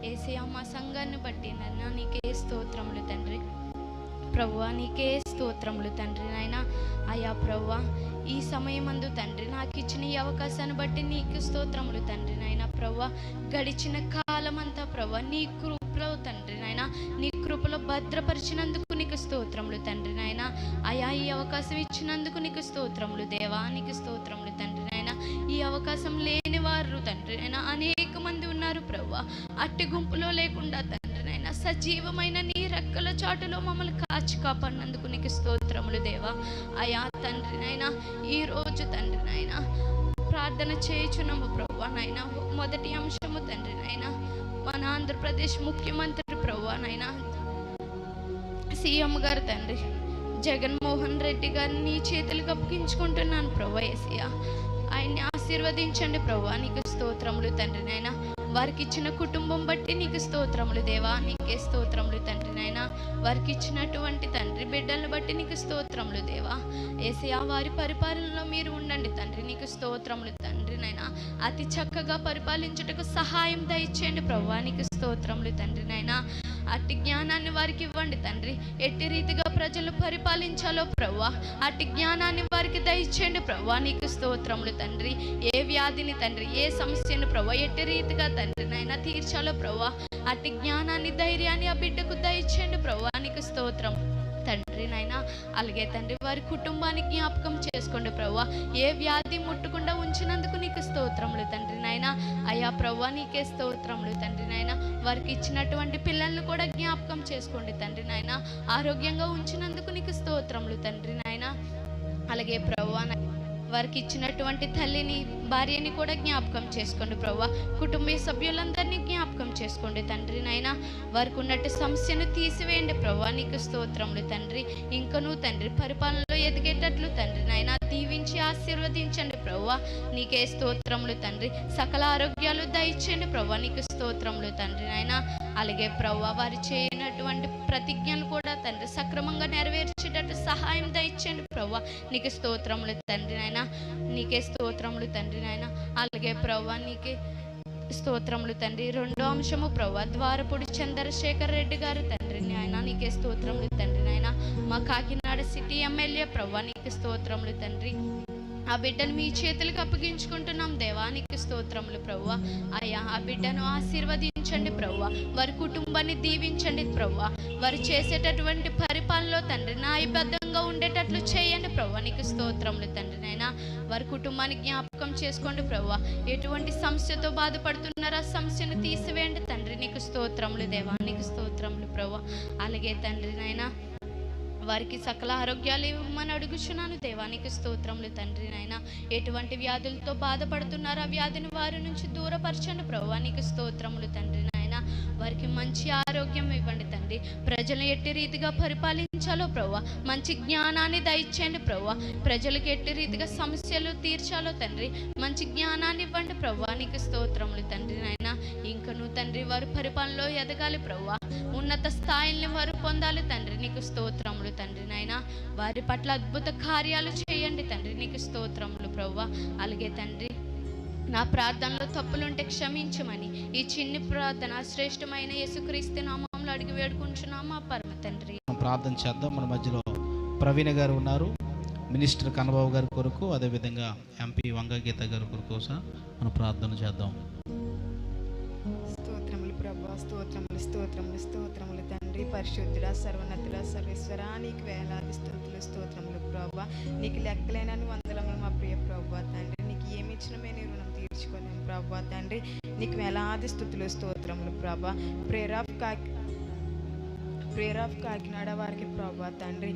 యేసయ్యా మా సంఘాన్ని బట్టి నాయన నీకే స్తోత్రములు తండ్రి. ప్రభువా నీకే స్తోత్రములు తండ్రి నాయన. అయా ప్రభువా ఈ సమయమందు తండ్రి నాకు ఇచ్చిన ఈ అవకాశాన్ని బట్టి నీకు స్తోత్రములు తండ్రి నాయన. ప్రభువా గడిచిన కాలమంతా ప్రభువా నీ కృపలో తండ్రి నాయన, నీ కృపలో భద్రపరిచినందుకు నీకు స్తోత్రములు తండ్రి నాయన. అయా ఈ అవకాశం ఇచ్చినందుకు నీకు స్తోత్రములు దేవా, నీకు స్తోత్రములు తండ్రి నాయన. ఈ అవకాశం లేని వారు తండ్రి నాయన అనేక మంది ఉన్నారు ప్రభువా. అట్టి గుంపులో లేకుండా తండ్రి నాయన సజీవమైన నీ రెక్కల చాటులో మమ్మల్ని కాచి కాపాడినందుకు నీకు స్తోత్రములు దేవా. అయా తండ్రి నాయన ఈ రోజు తండ్రి నాయన ప్రార్థన చేయుచున్నాము ప్రభువా నాయన. మొదటి అంశము తండ్రి నాయన మన ఆంధ్రప్రదేశ్ ముఖ్యమంత్రి ప్రభువా నాయన సీఎం గారు తండ్రి జగన్మోహన్ రెడ్డి గారిని నీ చేతులకు అప్పగించుకుంటున్నాను ప్రభువా. యేసయ్యా ఆయన్ని ఆశీర్వదించండి ప్రభువా, నీకు స్తోత్రములు తండ్రి నాయన. వారికి ఇచ్చిన కుటుంబం బట్టి నీకు స్తోత్రములు దేవా, నీకే స్తోత్రములు తండ్రి నాయన. వారికి ఇచ్చినటువంటి తండ్రి బిడ్డలను బట్టి నీకు స్తోత్రములు దేవా. యేసయ్యా వారి పరిపాలనలో మీరు ఉండండి తండ్రి, నీకు స్తోత్రములు తండ్రి నాయన. అతి చక్కగా పరిపాలించుటకు సహాయం దయచేయండి ప్రభువా, నీకు స్తోత్రములు తండ్రి నాయన. అట్టి జ్ఞానాన్ని వారికి ఇవ్వండి తండ్రి. ఎట్టి రీతిగా ప్రజలు పరిపాలించాలో ప్రభువా అట్టి జ్ఞానాన్ని వారికి దయచేయండి ప్రభువా, నీకు స్తోత్రములు తండ్రి. ఏ వ్యాధిని తండ్రి, ఏ సమస్యను ప్రభువా ఎట్టి రీతిగా తండ్రి నాయన తీర్చాలో ప్రభువా అట్టి జ్ఞానాన్ని ధైర్యాన్ని ఆ బిడ్డకు దయచేయండి ప్రభువా, నీకు స్తోత్రం తండ్రి నాయన. అలాగే తండ్రి వారి కుటుంబాన్ని జ్ఞాపకం చేసుకోండి ప్రభువా. ఏ వ్యాధి ముట్టకుండా ఉంచినందుకు నీకు స్తోత్రములు తండ్రి నాయన. అయ్యా ప్రభువా నీకే స్తోత్రములు తండ్రి నాయన. వారికి ఇచ్చినటువంటి పిల్లలను కూడా జ్ఞాపకం చేసుకోండి తండ్రి నాయన. ఆరోగ్యంగా ఉంచినందుకు నీకు స్తోత్రములు తండ్రి నాయన. అలాగే ప్రభువా వారికి ఇచ్చినటువంటి తల్లిని భార్యని కూడా జ్ఞాపకం చేసుకోండి ప్రభువా. కుటుంబ సభ్యులందరినీ జ్ఞాపకం చేసుకోండి తండ్రి నాయన. వారికి ఉన్నట్టు సమస్యను తీసివేయండి ప్రభువా. నీకు స్తోత్రములు తండ్రి. ఇంకనూ తండ్రి పరిపాలనలో ఎదిగేటట్లు తండ్రి నాయన దీవించి ఆశీర్వదించండి ప్రభువా. నీకే స్తోత్రములు తండ్రి. సకల ఆరోగ్యాలు దయచేయండి ప్రభువా. నీకు స్తోత్రములు తండ్రి నాయన. అలాగే ప్రభువా వారు చేయనటువంటి ప్రతిజ్ఞలు కూడా తండ్రి సక్రమంగా నెరవేర్చేటట్టు సహాయం దయచేయండి ప్రభువా. నీకు స్తోత్రములు తండ్రి నాయన. నీకే స్తోత్రములు తండ్రి నాయన. అలాగే ప్రభువా నీకే స్తోత్రములు తండ్రి. రెండో అంశము ప్రభువా ద్వారపూడి చంద్రశేఖర్ రెడ్డి గారు తండ్రి నాయన. నీకే స్తోత్రములు తండ్రి నాయన. మా కాకినాడ సిటీ ఎమ్మెల్యే ప్రభువా నీకు స్తోత్రములు తండ్రి. ఆ బిడ్డను మీ చేతులకు అప్పగించుకుంటున్నాం దేవా. నీకు స్తోత్రములు ప్రభువా. అయ్యా ఆ బిడ్డను ఆశీర్వదించండి ప్రభువా. వారి కుటుంబాన్ని దీవించండి ప్రభువా. వారు చేసేటటువంటి పరిపాలనలో తండ్రి న్యాయబద్ధంగా ఉండేటట్లు చేయండి ప్రభువా. నీకు స్తోత్రములు తండ్రి నాయన. వారి కుటుంబాన్ని జ్ఞాపకం చేసుకోండి ప్రభువా. ఎటువంటి సమస్యతో బాధపడుతున్నారో ఆ సమస్యను తీసివేయండి తండ్రి. నీకు స్తోత్రములు దేవా. నీకు స్తోత్రములు ప్రభువా. అలాగే తండ్రి నాయన వారికి సకల ఆరోగ్యాలు ఇవ్వమని అడుగుచున్నాను దేవానికి స్తోత్రములు తండ్రి నాయన. ఎటువంటి వ్యాధులతో బాధపడుతున్నారో ఆ వ్యాధిని వారి నుంచి దూరపరచండి ప్రభువా. నీకు స్తోత్రములు తండ్రి నాయన. వారికి మంచి ఆరోగ్యం ఇవ్వండి తండ్రి. ప్రజలను ఎట్టి రీతిగా పరిపాలించాలో ప్రభువా మంచి జ్ఞానాన్ని దయచేయండి ప్రభువా. ప్రజలకు ఎట్టి రీతిగా సమస్యలు తీర్చాలో తండ్రి మంచి జ్ఞానాన్ని ఇవ్వండి ప్రభువా. నీకు స్తోత్రములు తండ్రి నాయన. ఇంకను తండ్రి వారు పరిపాలనలో ఎదగాలి ప్రభువా. ఉన్నత స్థాయిల్ని వారు పొందాలి తండ్రి. నీకు స్తోత్రములు తండ్రి నాయన. వారి పట్ల అద్భుత కార్యాలు చేయండి తండ్రి. నీకు స్తోత్రములు ప్రభువా. అలాగే తండ్రి నా ప్రార్థనలో తప్పులుంటే క్షమించమని ఈ చిన్ని ప్రార్థన శ్రేష్టమైన యేసుక్రీస్తు నామములో అడిగి వేడుకుంటున్నాము మా పరమ తండ్రి. ప్రార్థన చేద్దాం. మన మధ్యలో ప్రవీణ గారు ఉన్నారు. మినిస్టర్ కన్నబాబు గారి కొరకు, అదేవిధంగా ఎంపీ వంగ గీత గారి కొరకు మనం ప్రార్థన చేద్దాం. స్తోత్రములు ప్రభా. స్తోత్రములు స్తోత్రములు స్తోత్రములు తండ్రి. పరిశుద్ధుడా సర్వోన్నతుడా సర్వేశ్వరా నీకు వేలాది స్తుతులు స్తోత్రములు ప్రభా. నీకు లెక్కలేనని వందలములు మా ప్రియ ప్రభా తండ్రి. నీకు ఏమి ఇచ్చినా మేము రుణం తీర్చుకోలేము ప్రభా తండ్రి. నీకు వేలాది స్తుతులు స్తోత్రములు ప్రభా. ప్రేయర్ ఆఫ్ కాకినాడ వారికి ప్రభా తండ్రి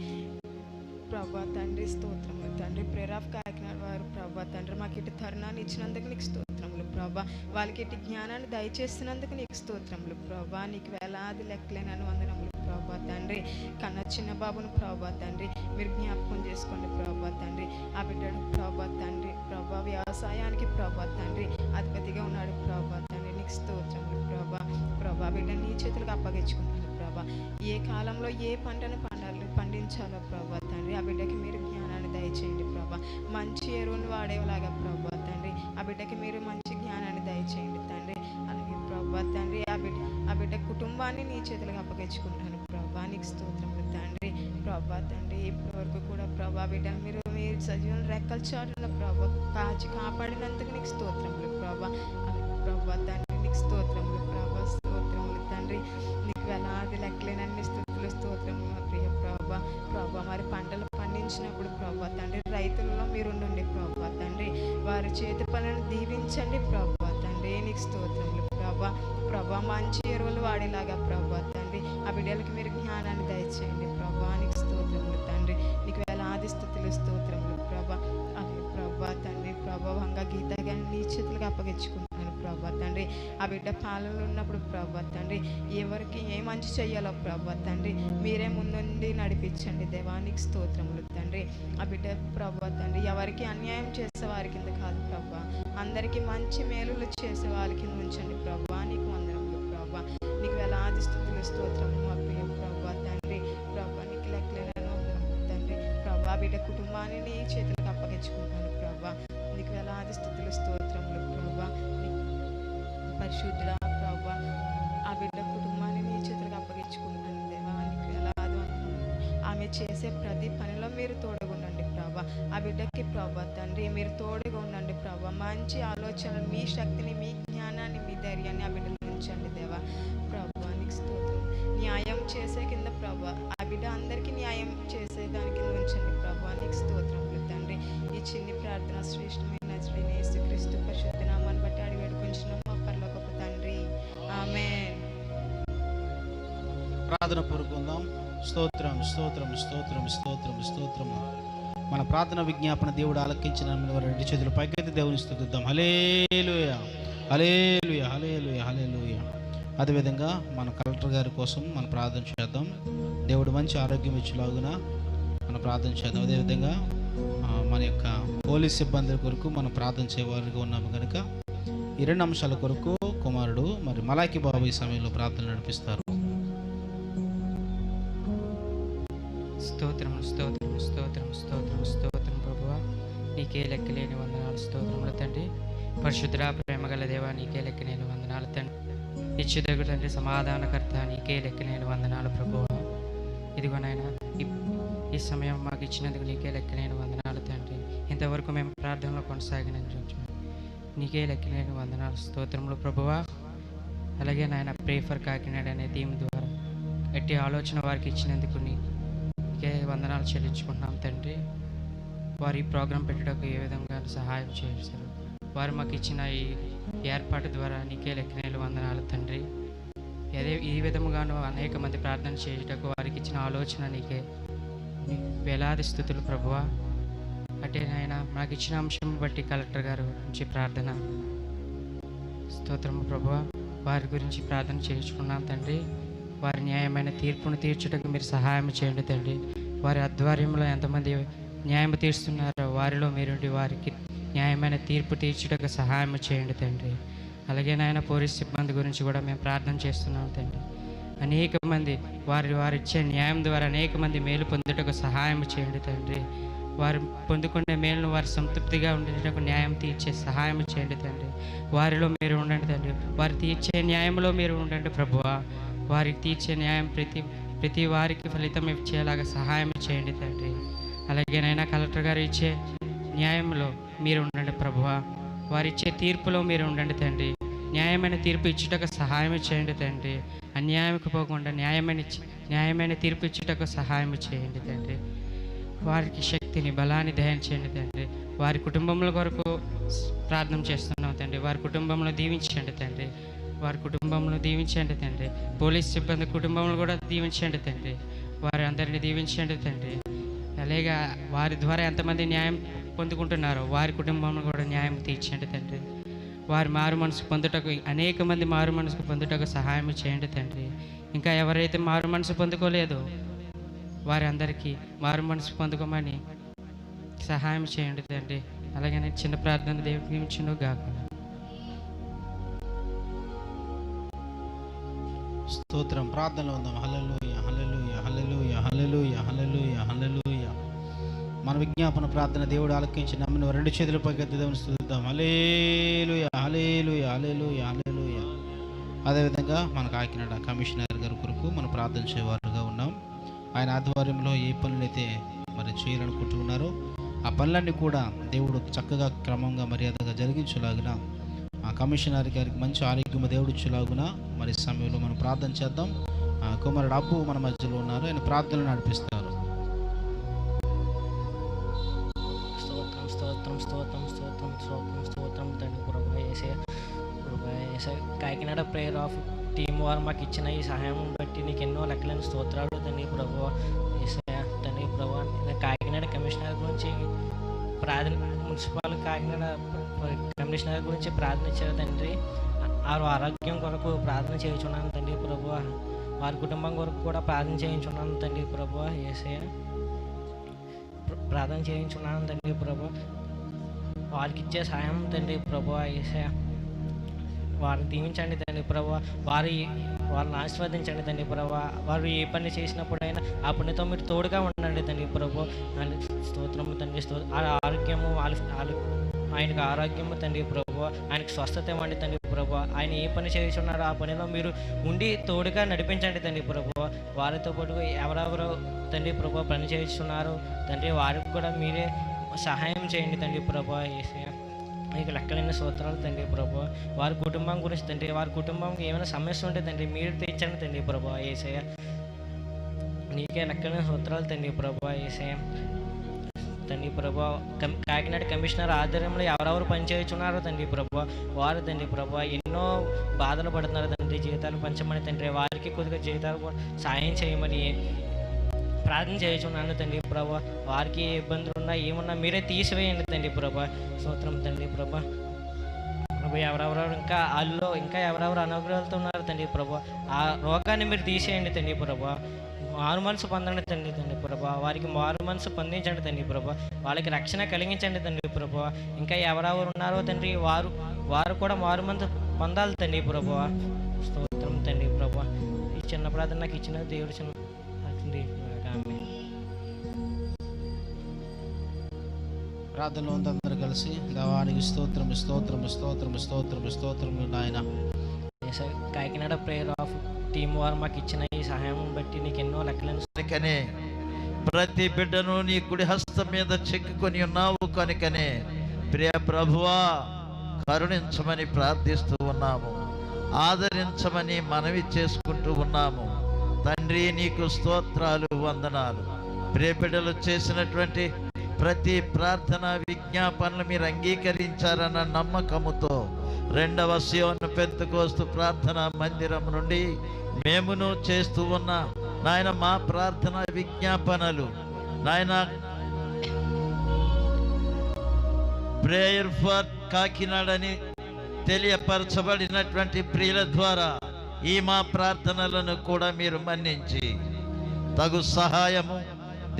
ప్రభా తండ్రి స్తోత్రములు తండ్రి. ప్రేయర్ ఆఫ్ కాకినాడ వారు ప్రభా తండ్రి మాకు ఇటు తరుణాన్ని ఇచ్చినందుకు నీకు స్తోత్రములు ప్రభా. వాళ్ళకి ఇటు జ్ఞానాన్ని దయచేసినందుకు నీకు స్తోత్రములు ప్రభా. నీకు వేలాది లెక్కలేనని వందనములు ప్రభా తండ్రి. కన్నా చిన్న బాబును ప్రభా తండ్రి మీరు జ్ఞాపకం చేసుకోండి ప్రభా తండ్రి. ఆ బిడ్డను ప్రభా తండ్రి ప్రభా వ్యవసాయానికి ప్రభా తండ్రి అధిపతిగా ఉన్నాడు ప్రభా తండ్రి. నీకు స్తోత్రములు ప్రభా. ప్రభా బిడ్డను నీ చేతులకు అప్పగించుకుంటాను ప్రభా. ఏ కాలంలో ఏ పంటను పండించాలో ప్రభా తండ్రి ఆ బిడ్డకి మీరు జ్ఞానాన్ని దయచేయండి ప్రభా. మంచి ఎరువును వాడేలాగా ప్రభా తండ్రి ఆ బిడ్డకి మీరు మంచి జ్ఞానాన్ని దయచేయండి తండ్రి. అలాగే ప్రభా తండ్రి ఆ బిడ్డ కుటుంబాన్ని నీ చేతులకు అప్పగించుకుంటాను ప్రభా. నీకు స్తోత్రములు తండ్రి ప్రభా తండ్రి. ఇప్పటి వరకు కూడా ప్రభా బిడ్డను మీరు సజీవులను రెక్కల చాటున ప్రభా కాపాడినందుకు నీకు స్తోత్రములు ప్రభా. అలాగే ప్రభా తండ్రి నీకు స్తోత్రములు ప్రభా. స్తోత్రములు తండ్రి. నీకు వేలాది లెక్కలేనన్ని స్తుతులు స్తోత్రములు మా ప్రియ ప్రభా. ప్రభా మరి పంటలు పండించినప్పుడు ప్రభా తండ్రి రైతులలో మీరుండండి ప్రభా తండ్రి. వారి చేతి పనులను దీవించండి ప్రభా తండ్రి. నీకు స్తోత్రములు ప్రభా. ప్రభా మంచి ఎరువులు వాడేలాగా ప్రభా తండ్రి ఆ బిడ్డలకి మీరు జ్ఞానాన్ని దయచేయండి ప్రభా. నీకు స్తోత్రములు తండ్రి. నీకు వేలాది స్తుతులు స్తోత్రములు ప్రభా. అలాగే ప్రభా తండ్రి ప్రభా వంగ గీత కానీ నీ చేతులకు అప్పగించుకుంటున్నాను ప్రభా తండ్రి. ఆ బిడ్డ పాలనలో ఉన్నప్పుడు ప్రభా తండ్రి ఎవరికి ఏ మంచి చెయ్యాలో ప్రభా తండ్రి మీరే ముందుండి నడిపించండి దేవానికి స్తోత్రములు తండ్రి. ఆ బిడ్డ ప్రభా తండ్రి ఎవరికి అన్యాయం చేసే వారి కింద కాదు ప్రభా. అందరికీ మంచి మేలులు చేసే వారి కింద ఉంచండి ప్రభా. నీకు వందనములు ప్రభా. నీకు వేలాది స్తుతులు స్తోత్రములు మా ప్రియ ప్రభా తండ్రి ప్రభా. నీకు లెక్కలేని వందనములు తండ్రి ప్రభా. బిడ్డ కుటుంబాన్ని నీ చేతులకు అప్పగించుకుంటాను ప్రభా. నీకు వేలాది స్తుతులు స్తోత్రములు ప్రభా. పరిశుద్ధుడా ప్రభా. ఆ బిడ్డ కుటుంబాన్ని నీ చేతులకు అప్పగించుకుంటాను దేవా. నీకు వేలాది వందనములు. ఆమె చేసే ప్రతి పనిలో మీరు తోడుగా ఉండండి ప్రభా. ఆ బిడ్డకి ప్రభా తండ్రి మీరు తోడుగా ఉండండి ప్రభా. మంచి ఆలోచనలు మీ శక్తిని మీ జ్ఞానాన్ని మీ ధైర్యాన్ని ఆ బిడ్డలు ఉంచండి దేవా ప్రభా. నీకు స్తోత్రం. న్యాయం చేసే కింద ప్రభా, ఆ బిడ్డ అందరికీ న్యాయం చేసే దాని కింద ఉంచండి ప్రభా. నీకు స్తోత్రములు తండ్రి. ఈ చిన్ని ప్రార్థన శ్రేష్టమైన నజరేయుడైన యేసుక్రీస్తు పరిశుద్ధ నామాన్ని బట్టి అడిగి వేడుకొంచున్నాం మా పరలోకపు తండ్రి. ఆమేన్. ప్రార్థన పూర్వకుందాం. స్తోత్రం స్తోత్రం స్తోత్రం స్తోత్రం స్తోత్రం. మన ప్రార్థన విజ్ఞాపన దేవుడు ఆలకించిన రెండు చేతులు పైకెత్తి దేవుని స్తుతిద్దాం. హల్లెలూయా హల్లెలూయా హల్లెలూయా హల్లెలూయా. అదేవిధంగా మన కలెక్టర్ గారి కోసం మనం ప్రార్థన చేద్దాం. దేవుడు మంచి ఆరోగ్యం ఇచ్చేలాగున మనం ప్రార్థన చేద్దాం. అదేవిధంగా మన యొక్క పోలీస్ సిబ్బంది కొరకు మనం ప్రార్థన చేయవారిగా ఉన్నాము కనుక ఈ రెండు అంశాల కొరకు కుమారుడు మరి మలాకి బాబు ఈ సమయంలో ప్రార్థన నడిపిస్తారు. స్తోత్రం స్తోత్రం స్తోత్రం స్తోత్రం స్తోత్రం ప్రభువా, నీకే లెక్కలేని వందనాలు స్తోత్రములు తండ్రి. పరిశుద్ధ ప్రేమగల దేవా, నీకే లెక్కలేని వందనాలు తండ్రి. నిత్యుదగు తండ్రి, సమాధానకర్త, నీకే లెక్కలేని వందనాలు ప్రభువా. ఇదిగోనైనా ఈ సమయం మాకు ఇచ్చినందుకు నీకే లెక్కలేని వందనాలు తండ్రి. ఇంతవరకు మేము ప్రార్థనలో కొనసాగినందుకు నీకే లెక్కలేని వందనాలు స్తోత్రములు ప్రభువా. అలాగే నాయన ప్రే ఫర్ కాకినాడ అనే థీమ్ ద్వారా ఎట్టి ఆలోచన వారికి ఇచ్చినందుకు నీకే వందనాలు చెల్లించుకుంటున్నాం తండ్రి. వారు ఈ ప్రోగ్రాం పెట్టడానికి ఏ విధంగా సహాయం చేశారు, వారు మాకు ఇచ్చిన ఈ ఏర్పాటు ద్వారా నీకే లెక్కలేని వందనాలు తండ్రి. ఈ విధముగాను అనేక మంది ప్రార్థన చేయుటకు వారికి ఇచ్చిన ఆలోచన నీకే వేలాది స్థుతులు ప్రభువా. అంటే నాయన నాకు ఇచ్చిన అంశం బట్టి కలెక్టర్ గారు గురించి ప్రార్థన స్తోత్రము ప్రభువా. వారి గురించి ప్రార్థన చేయించుకున్నాం తండ్రి. వారి న్యాయమైన తీర్పును తీర్చుటకు మీరు సహాయం చేయండి తండ్రి. వారి ఆధ్వర్యంలో ఎంతమంది న్యాయం తీరుస్తున్నారో వారిలో మీరుండి వారికి న్యాయమైన తీర్పు తీర్చుటకు సహాయం చేయండి తండ్రి. అలాగే నాయన పోలీస్ సిబ్బంది గురించి కూడా మేము ప్రార్థన చేస్తున్నాం తండ్రి. అనేక మంది వారిచ్చే న్యాయం ద్వారా అనేక మంది మేలు పొందుటకు సహాయం చేయండి తండ్రి. వారు పొందుకునే మేలును వారు సంతృప్తిగా ఉండేటకు న్యాయం తీర్చే సహాయం చేయండి తండ్రి. వారిలో మీరు ఉండండి తండ్రి. వారు తీర్చే న్యాయంలో మీరు ఉండండి ప్రభువా. వారికి తీర్చే న్యాయం ప్రతి వారికి ఫలితం ఇచ్చేలాగా సహాయం చేయండి తండ్రి. అలాగేనైనా కలెక్టర్ గారు ఇచ్చే న్యాయంలో మీరు ఉండండి ప్రభువా. వారిచ్చే తీర్పులో మీరు ఉండండి తండ్రి. న్యాయమైన తీర్పు ఇచ్చుటకు సహాయం చేయండి తండ్రి. అన్యాయంకి పోకుండా న్యాయమైన తీర్పు ఇచ్చుటకు సహాయం చేయండి తండ్రి. వారికి శక్తిని బలాన్ని దయం చేయండి తండ్రి. వారి కుటుంబముల కొరకు ప్రార్థన చేస్తున్నాం తండ్రి. వారి కుటుంబంలో దీవించండి తండ్రి. వారి కుటుంబంలో దీవించండి తండ్రి. పోలీస్ సిబ్బంది కుటుంబంలో కూడా దీవించండి తండ్రి. వారి అందరినీ దీవించండి తండ్రి. అలాగే వారి ద్వారా ఎంతమంది న్యాయం పొందుకుంటున్నారో వారి కుటుంబంలో కూడా న్యాయం తీర్చండి తండ్రి. వారి మారు మనసు పొందుటకు అనేక మంది మారు మనసుకు పొందుటకు సహాయం చేయండి తండ్రి. ఇంకా ఎవరైతే మారు మనసు పొందుకోలేదో వారి అందరికీ మారు మనసు పొందుకోమని సహాయం చేయండి తండ్రి. అలాగే చిన్న ప్రార్థన దేవుడికి ఇచ్చును గాక. స్తోత్రం. ప్రార్థనలో ఉందాం. హల్లెలూయా హల్లెలూయా హల్లెలూయా హల్లెలూయా హల్లెలూయా హల్లెలూయా. మన విజ్ఞాపన ప్రార్థన దేవుడు ఆలకించి నమ్మిన రెండు చేతుల పైకెత్తి దేవుని స్తుతిద్దాం. హల్లెలూయా హల్లెలూయా హల్లెలూయా హల్లెలూయా. అదేవిధంగా మన కాకినాడ కమిషనర్ గారి కొరకు మనం ప్రార్థన చేయవారుగా ఉన్నాం. ఆయన ఆధ్వర్యంలో ఏ పనులైతే మరి చేయాలనుకుంటున్నారో ఆ పనులన్నీ కూడా దేవుడు చక్కగా క్రమంగా మర్యాదగా జరిగించేలాగున ఆ కమిషనర్ గారికి మంచి ఆరోగ్యం దేవుడు ఇచ్చేలాగున మరి సమయంలో మనం ప్రార్థన చేద్దాం. కుమారుడు అబ్బు మన మధ్యలో ఉన్నారు. ఆయన ప్రార్థనలు నడిపిస్తారు. స్తోత్రం స్తోత్రం స్తోత్రం స్తోత్రం స్తోత్రం స్తోత్రం తండ్రి ప్రభు యేసయ్య. కాకినాడ ప్రేయర్ ఆఫ్ టీం వారు మాకు ఇచ్చిన ఈ సహాయం బట్టి నీకు ఎన్నో లెక్కలేని స్తోత్రాలు తండ్రి ప్రభు యేసయ్య. తండ్రి ప్రభు కాకినాడ కమిషనర్ గురించి మున్సిపల్ కాకినాడ కమిషనర్ గురించి ప్రార్థన ఇచ్చారు తండ్రి. వారు ఆరోగ్యం కొరకు ప్రార్థన చేయించున్నాను తండ్రి ప్రభు. వారి కుటుంబం కొరకు కూడా ప్రార్థన చేయించున్నాను తండ్రి ప్రభు యేసయ్య. ప్రార్థన చేయించున్నాను తండ్రి ప్రభు. వారికి ఇచ్చే సహాయం తండ్రి ప్రభు యేసయ్య. వారిని దీవించండి తండ్రి ప్రభు. వారిని ఆశీర్వదించండి తండ్రి ప్రభు. వారు ఏ పని చేసినప్పుడైనా ఆ పుణ్యతో మీరు తోడుగా ఉండండి తండ్రి ప్రభు. స్తోత్రము తండ్రి. ఆరోగ్యము ఆయనకు ఆరోగ్యము తండ్రి ప్రభు. ఆయనకు స్వస్థత ఇవ్వండి తండ్రి ప్రభు. ఆయన ఏ పని చేస్తున్నారో ఆ పనిలో మీరు ఉండి తోడుగా నడిపించండి తండ్రి ప్రభు. వారితో పాటు ఎవరెవరు తండ్రి ప్రభు పని చేస్తున్నారు తండ్రి వారికి కూడా మీరే సహాయం చేయండి తండ్రి ప్రభు యేసయ్య. మీకు లెక్కలేని స్తోత్రాలు తండ్రి ప్రభు. వారి కుటుంబం గురించి తండ్రి, వారి కుటుంబంకి ఏమైనా సమస్య ఉంటే తండ్రి మీరు తీర్చండి తండ్రి ప్రభు యేసయ్య. నీకే లెక్కలేని స్తోత్రాలు తండ్రి ప్రభు యేసయ్య. తండ్రి ప్రభు కాకినాడ కమిషనర్ ఆధ్వర్యంలో ఎవరెవరు పనిచేయుచున్నారో తండ్రి ప్రభు వారు తండ్రి ప్రభు ఎన్నో బాధలు పడుతున్నారు తండ్రి. జీతాలు పంచమని తండ్రి, వారికి కొద్దిగా జీతాలు సాయం చేయమని ప్రార్థన చేయుచున్నాను తండ్రి ప్రభు. వారికి ఏ ఇబ్బందులు ఉన్నా ఏమున్నా మీరే తీసివేయండి తండ్రి ప్రభు. స్తోత్రం తండ్రి ప్రభు. ఎవరెవరు ఇంకా ఎవరెవరు అనారోగ్యాలతో ఉన్నారు తండ్రి ప్రభు, ఆ రోగాన్ని మీరు తీసేయండి తండ్రి ప్రభు. మారు మనసు పొందండి తండ్రి ప్రభు. వారికి మారు మనసు పొందించండి తండ్రి ప్రభు. వాళ్ళకి రక్షణ కలిగించండి తండ్రి ప్రభు. ఇంకా ఎవరెవరు ఉన్నారో తండ్రి వారు కూడా మారు మనసు పొందాలి తండ్రి ప్రభు. స్తోత్రం తండ్రి ప్రభు. ఈ చిన్న ప్రార్థన నాకు ఇచ్చిన దేవుడు చిన్న ప్రార్థనలో ఉంది అందరూ కలిసి దేవానికి స్తోత్రం స్తోత్రం స్తోత్రం స్తోత్రం స్తోత్రం నాయన. కాకినాడ ప్రేయర్ ఆఫ్ టీం వారు మాకు ఇచ్చిన ఈ సహాయం బట్టి నీకు ఎన్నో లెక్కలను కనుకనే ప్రతి బిడ్డను నీ కుడి హస్తం మీద చెక్కుకొని ఉన్నావు కనుకనే ప్రియ ప్రభువా కరుణించమని ప్రార్థిస్తూ ఉన్నాము, ఆదరించమని మనవి చేసుకుంటూ ఉన్నాము. తండ్రి నీకు స్తోత్రాలు వందనాలు. ప్రియ బిడ్డలు చేసినటువంటి ప్రతి ప్రార్థన విజ్ఞాపనలు మీరు అంగీకరించారన్న నమ్మకముతో రెండవ సియోను పెంతెకోస్తు ప్రార్థనా మందిరం నుండి మేమును చేస్తూ ఉన్న నాయన మా ప్రార్థన విజ్ఞాపనలు నాయన ప్రేయర్ ఫర్ కాకినాడని తెలియపరచబడినటువంటి ప్రియుల ద్వారా ఈ మా ప్రార్థనలను కూడా మీరు మన్నించి తగు సహాయము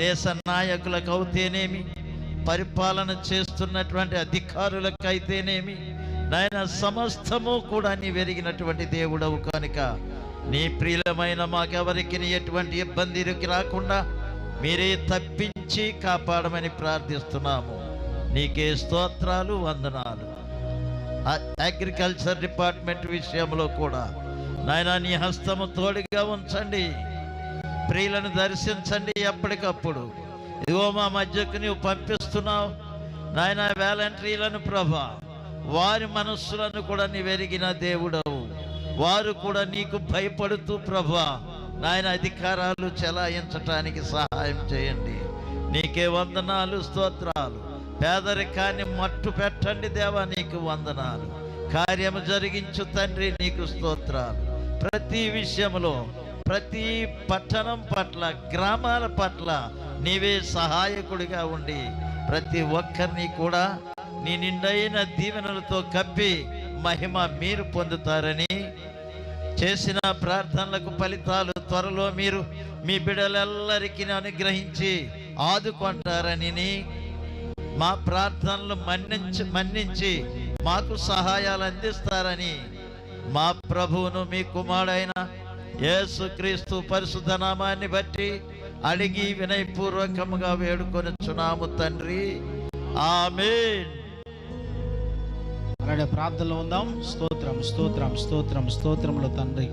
దేశ నాయకులకు అయితేనేమి, పరిపాలన చేస్తున్నటువంటి అధికారులకైతేనేమి నాయన సమస్తము కూడా నీ వెరిగినటువంటి దేవుడవు కనుక నీ ప్రియులమైన మాకెవరికి ఎటువంటి ఇబ్బందికి రాకుండా మీరే తప్పించి కాపాడమని ప్రార్థిస్తున్నాము. నీకే స్తోత్రాలు వందనాలు. అగ్రికల్చర్ డిపార్ట్మెంట్ విషయంలో కూడా నాయన నీ హస్తము తోడుగా ఉంచండి, ప్రియులను దర్శించండి ఎప్పటికప్పుడు. ఇదిగో మా మధ్యకు నీవు పంపిస్తున్నావు నాయన వాలంటీర్లను ప్రభా, వారి మనస్సులను కూడా నీ వెరిగిన దేవుడవు. వారు కూడా నీకు భయపడుతూ ప్రభా నాయన అధికారాలు చెలాయించటానికి సహాయం చేయండి. నీకే వందనాలు స్తోత్రాలు. పేదరికాన్ని మట్టు పెట్టండి దేవా, నీకు వందనాలు. కార్యము జరిగించు తండ్రి, నీకు స్తోత్రాలు. ప్రతి విషయంలో ప్రతి పట్టణం పట్ల గ్రామాల పట్ల నీవే సహాయకుడిగా ఉండి ప్రతి ఒక్కరిని కూడా నీ నిండైన దీవెనలతో కప్పి మహిమ మీరు పొందుతారని, చేసిన ప్రార్థనలకు ఫలితాలు త్వరలో మీరు మీ బిడ్డలెల్లరికీ అనుగ్రహించి ఆదుకుంటారని, మా ప్రార్థనలు మన్నించి మాకు సహాయాలు అందిస్తారని మా ప్రభువును మీ కుమారుడైన యేసుక్రీస్తు పరిశుద్ధ నామాన్ని బట్టి అడిగి వినయపూర్వకముగా వేడుకొనుచున్నాము తండ్రి, ఆమేన్. అలాగే ప్రార్థనలో ఉందాం. స్తోత్రం స్తోత్రం స్తోత్రం స్తోత్రములు తండ్రి,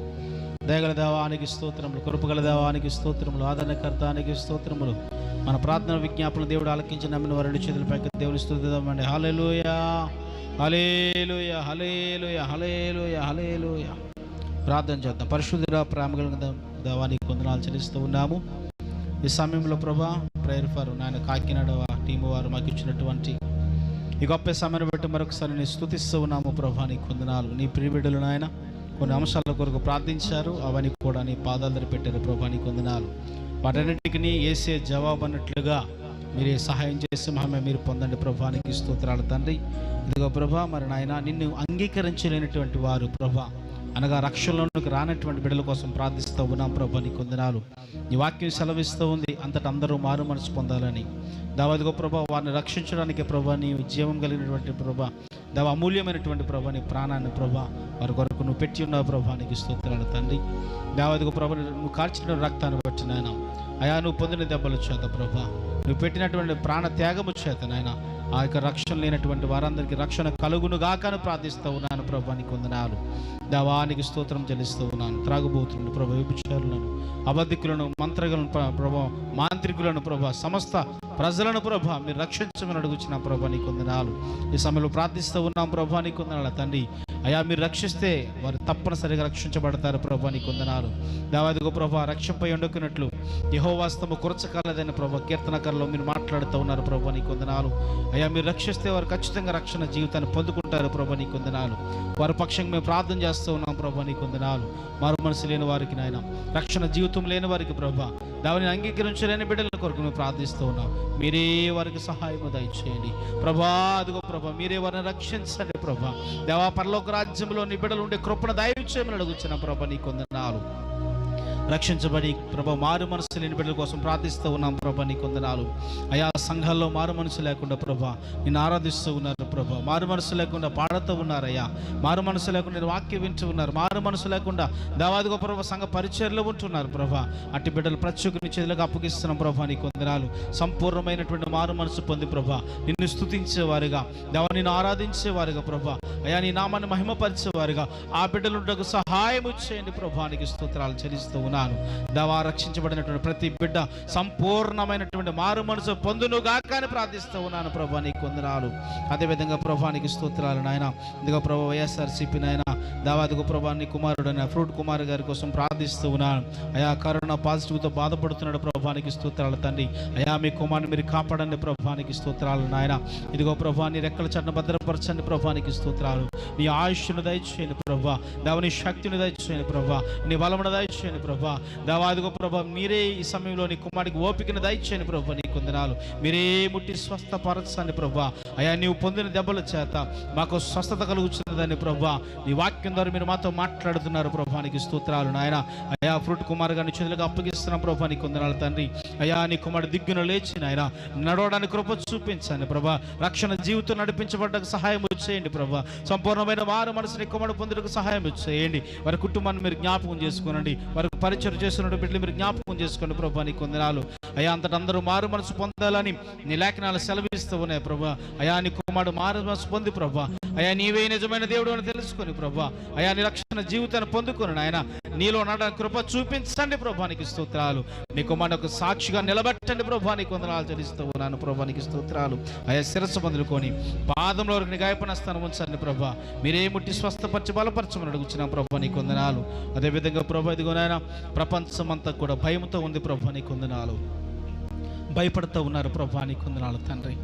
దయగల దేవానికి స్తోత్రములు, కృపగల దేవానికి స్తోత్రములు, ఆదరణకర్తానికి స్తోత్రములు. మన ప్రార్థన విజ్ఞాపన దేవుడు ఆలకించి నమ్మిన వారి చేతులపైకి దేవుని స్తుతిద్దామండి. హల్లెలూయా హల్లెలూయా హల్లెలూయా హల్లెలూయా హల్లెలూయా. ప్రార్థన చేద్దాం. పరిశుద్ధుడా ప్రేమ కలిగిన దేవానికి వందనాలు చెల్లిస్తూ ఉన్నాము. ఈ సమయంలో ప్రభా ప్రేయర్ ఫర్ నాయన కాకినాడ టీము వారు మాకు ఇచ్చినటువంటి ఈ గొప్ప సమయాన్ని బట్టి మరొకసారి నేను స్తుతిస్తూ ఉన్నాము ప్రభా, నీకు వందనాలు. నీ ప్రియబిడ్డలు నాయన కొన్ని అంశాల కొరకు ప్రార్థించారు, అవన్నీ కూడా నీ పాదాల దగ్గర పెట్టారు ప్రభా, నీకు వందనాలు. వాటన్నిటికీ యేసే జవాబు అన్నట్లుగా మీరే సహాయం చేసి మహిమ మీరు పొందండి ప్రభా, నీకు స్తోత్రాలు తండ్రి. ఇదిగో ప్రభా మరి నాయన నిన్ను అంగీకరించలేనటువంటి వారు ప్రభా అనగా రక్షణలోకి రానటువంటి బిడ్డల కోసం ప్రార్థిస్తూ ఉన్నాం ప్రభా, నీకు వందనాలు. నీ వాక్యం సెలవిస్తూ ఉంది అంతటా అందరూ మారు మనసు పొందాలని. దావదిగో ప్రభా వారిని రక్షించడానికి ప్రభా నీ జీవం కలిగినటువంటి ప్రభా, దావ అమూల్యమైనటువంటి ప్రభా నీ ప్రాణాన్ని ప్రభా వారి కొరకు నువ్వు పెట్టి ఉన్నావు ప్రభా, నీకు స్తోత్రాలు తండ్రి. దావదిగో ప్రభా నువ్వు కార్చిన రక్తాన్ని బట్టి నాయన, అయా నువ్వు పొందిన దెబ్బల చేత ప్రభా, నువ్వు పెట్టినటువంటి ప్రాణ త్యాగము చేత నాయన ఆ యొక్క రక్షణ లేనటువంటి వారందరికీ రక్షణ కలుగును గాకని ప్రార్థిస్తూ ఉన్నాను ప్రభా, నీకు వందనాలు. దేవానికి స్తోత్రం చెల్లిస్తూ ఉన్నాను. త్రాగుబోతులను ప్రభా, వ్యభిచారులను, అబద్ధికులను, మంత్రగులను ప్రభా, మాంత్రికులను ప్రభా, సమస్త ప్రజలను ప్రభా మీరు రక్షించమని అడుగుచున్నాం ప్రభా నీకు వందనాలు. ఈ సమయంలో ప్రార్థిస్తూ ఉన్నాం ప్రభా నీకు వందనాలు తండ్రి. అయా మీరు రక్షిస్తే వారు తప్పనిసరిగా రక్షించబడతారు ప్రభా నీకు వందనాలు. దావీదుకు ప్రభా రక్షింపై వండుకున్నట్లు యెహోవా స్తము కురచకాలదైన ప్రభా కీర్తనకారులో మీరు మాట్లాడుతూ ఉన్నారు ప్రభా నీకు వందనాలు. అయా మీరు రక్షిస్తే వారు ఖచ్చితంగా రక్షణ జీవితాన్ని పొందుకుంటారు ప్రభా నీకు వందనాలు. వారి పక్షంగా మేము ప్రార్థన చేస్తూ ఉన్నాం ప్రభా నీకు వందనాలు. మారు మనసు లేని వారికి నాయన, రక్షణ జీవితం లేని వారికి ప్రభా దానిని అంగీకరించలేని బిడ్డల కొరకు మేము ప్రార్థిస్తూ ఉన్నాం. మీరే వారికి సహాయం దయచేయండి ప్రభా. అదిగో ప్రభా మీరే వారిని రక్షించండి ప్రభా. దేవా పరలోక రాజ్యంలో నీ బిడ్డలు ఉండే కృపను దయచేయమని అడుగుచున్నాం ప్రభా నీకు వందనాలు. రక్షించబడి ప్రభా మారు మనసు లేని బిడ్డల కోసం ప్రార్థిస్తూ ఉన్నాం ప్రభా నీకు వందనాలు. అయా సంఘాల్లో మారు మనసు లేకుండా ప్రభా నిన్ను ఆరాధిస్తూ ఉన్నారు ప్రభా. మారు మనసు లేకుండా పాడుతూ ఉన్నారయ్యా. మారు మనసు లేకుండా నేను వాక్యం వింటూ ఉన్నారు. మారు మనసు లేకుండా దావీదుకు ప్రభా సంఘ పరిచర్యలో ఉంటున్నారు ప్రభా. అట్టి బిడ్డలు ప్రత్యేకని చేతులకు అప్పగిస్తున్నాం ప్రభా నీకు వందనాలు. సంపూర్ణమైనటువంటి మారు మనసు పొంది ప్రభా నిన్ను స్తుతించేవారుగా, దేవా నిన్ను ఆరాధించేవారుగా ప్రభా, అయా నీ నామాన్ని మహిమపరిచేవారుగా ఆ బిడ్డలుండకు సహాయం చేయండి ప్రభా నీకు స్తోత్రాలు చెల్లిస్తూ ఉన్నాను. దేవా రక్షించబడినటువంటి ప్రతి బిడ్డ సంపూర్ణమైనటువంటి మారు మనసు పొందును గాక అని ప్రార్థిస్తూ ఉన్నాను ప్రభా నీకు వందనాలు. అదేవిధంగా ప్రభా నీకు స్తోత్రాలు నాయన. ఇదిగో ప్రభా వైఎస్ఆర్సీపీ నాయన దావీదుకు ప్రభా నీ కుమారుడైన ఫ్రూట్ కుమార్ గారి కోసం ప్రార్థిస్తూ ఉన్నాను. అయా కరోనా పాజిటివ్తో బాధపడుతున్నాడు ప్రభా నీకు స్తోత్రాలు తండ్రి. అయా మీ కుమారుని మీరు కాపాడండి ప్రభా నీకు స్తోత్రాలు నాయన. ఇదిగో ప్రభా నీ రెక్కల చట్టం భద్రపరచండి ప్రభా నీకు స్తోత్రాలు. నీ ఆయుష్ను దయచేయండి ప్రభా. దేవ నీ శక్తిని దయచేయండి ప్రభా. నీ బలమును దయచేయండి ప్రభా. దావీదుకు ప్రభా మీరే ఈ సమయంలో నీ కుమారుడికి ఓపికను దయచేయండి ప్రభా నీకు వందనాలు. మీరే ముట్టి స్వస్థపరచండి ప్రభా. అయా నీవు పొందిన దెబ్బల చేత మాకు స్వస్థత కలుగుతున్నదని ప్రభా నీ వాక్యం ద్వారా మీరు మాతో మాట్లాడుతున్నారు ప్రభా నీకు స్తోత్రాలు నాయన. అయా ఫ్రూట్ కుమార్ గారిని చేతులకు అప్పగిస్తున్నాం ప్రభా నీకు వందనాలు తండ్రి. అయా నీ కుమారుడు దిగ్గున లేచి నాయన నడవడానికి కృప చూపించండి ప్రభా. రక్షణ జీవితం నడిపించబడ్డకు సహాయం చేయండి ప్రభా. సంపూర్ణమైన వారు మనసుని కుమారుడు పొందుటకు సహాయం చేయండి. వారి కుటుంబాన్ని మీరు జ్ఞాపకం చేసుకోనండి. వారికి పరిచయం చేస్తున్న బిడ్డలు మీరు జ్ఞాపకం చేసుకోండి ప్రభా నీకు వందనాలు. అయా అంతటా అందరూ మారు మనసు పొందాలని నీ లేఖనాలు సెలవిస్తూ ఉన్నాయి ప్రభా. అయా నీ కుమారుడు మారు మనసు పొంది ప్రభా అయా నీవే నిజమైన దేవుడు అని తెలుసుకొని ప్రభా అయా నీ రక్షణ జీవితాన్ని పొందుకొని ఆయన నీలో నడడానికి కృప చూపించండి ప్రభా నీకు స్తోత్రాలు. నీ కుమారుడు సాక్షిగా నిలబెట్టండి ప్రభా నీకు వందనాలు చెల్లిస్తూ ఉన్నాను ప్రభా నీకు స్తోత్రాలు. అయా శిరస్సు మొదలుకొని పాదంలో వరకు నీ గాయపడిన స్థానం ఉంచండి ప్రభా. మీరే ముట్టి స్వస్థపరిచి బలపరచమని అడుగుచున్నాం ప్రభా నీకు వందనాలు. అదేవిధంగా ప్రభా ఇదిగో నాయన ప్రపంచం అంతా కూడా భయంతో ఉంది ప్రభా నీకు వందనాలు. భయపడుతూ ఉన్నారు ప్రభా నీకు వందనాలు తండ్రి.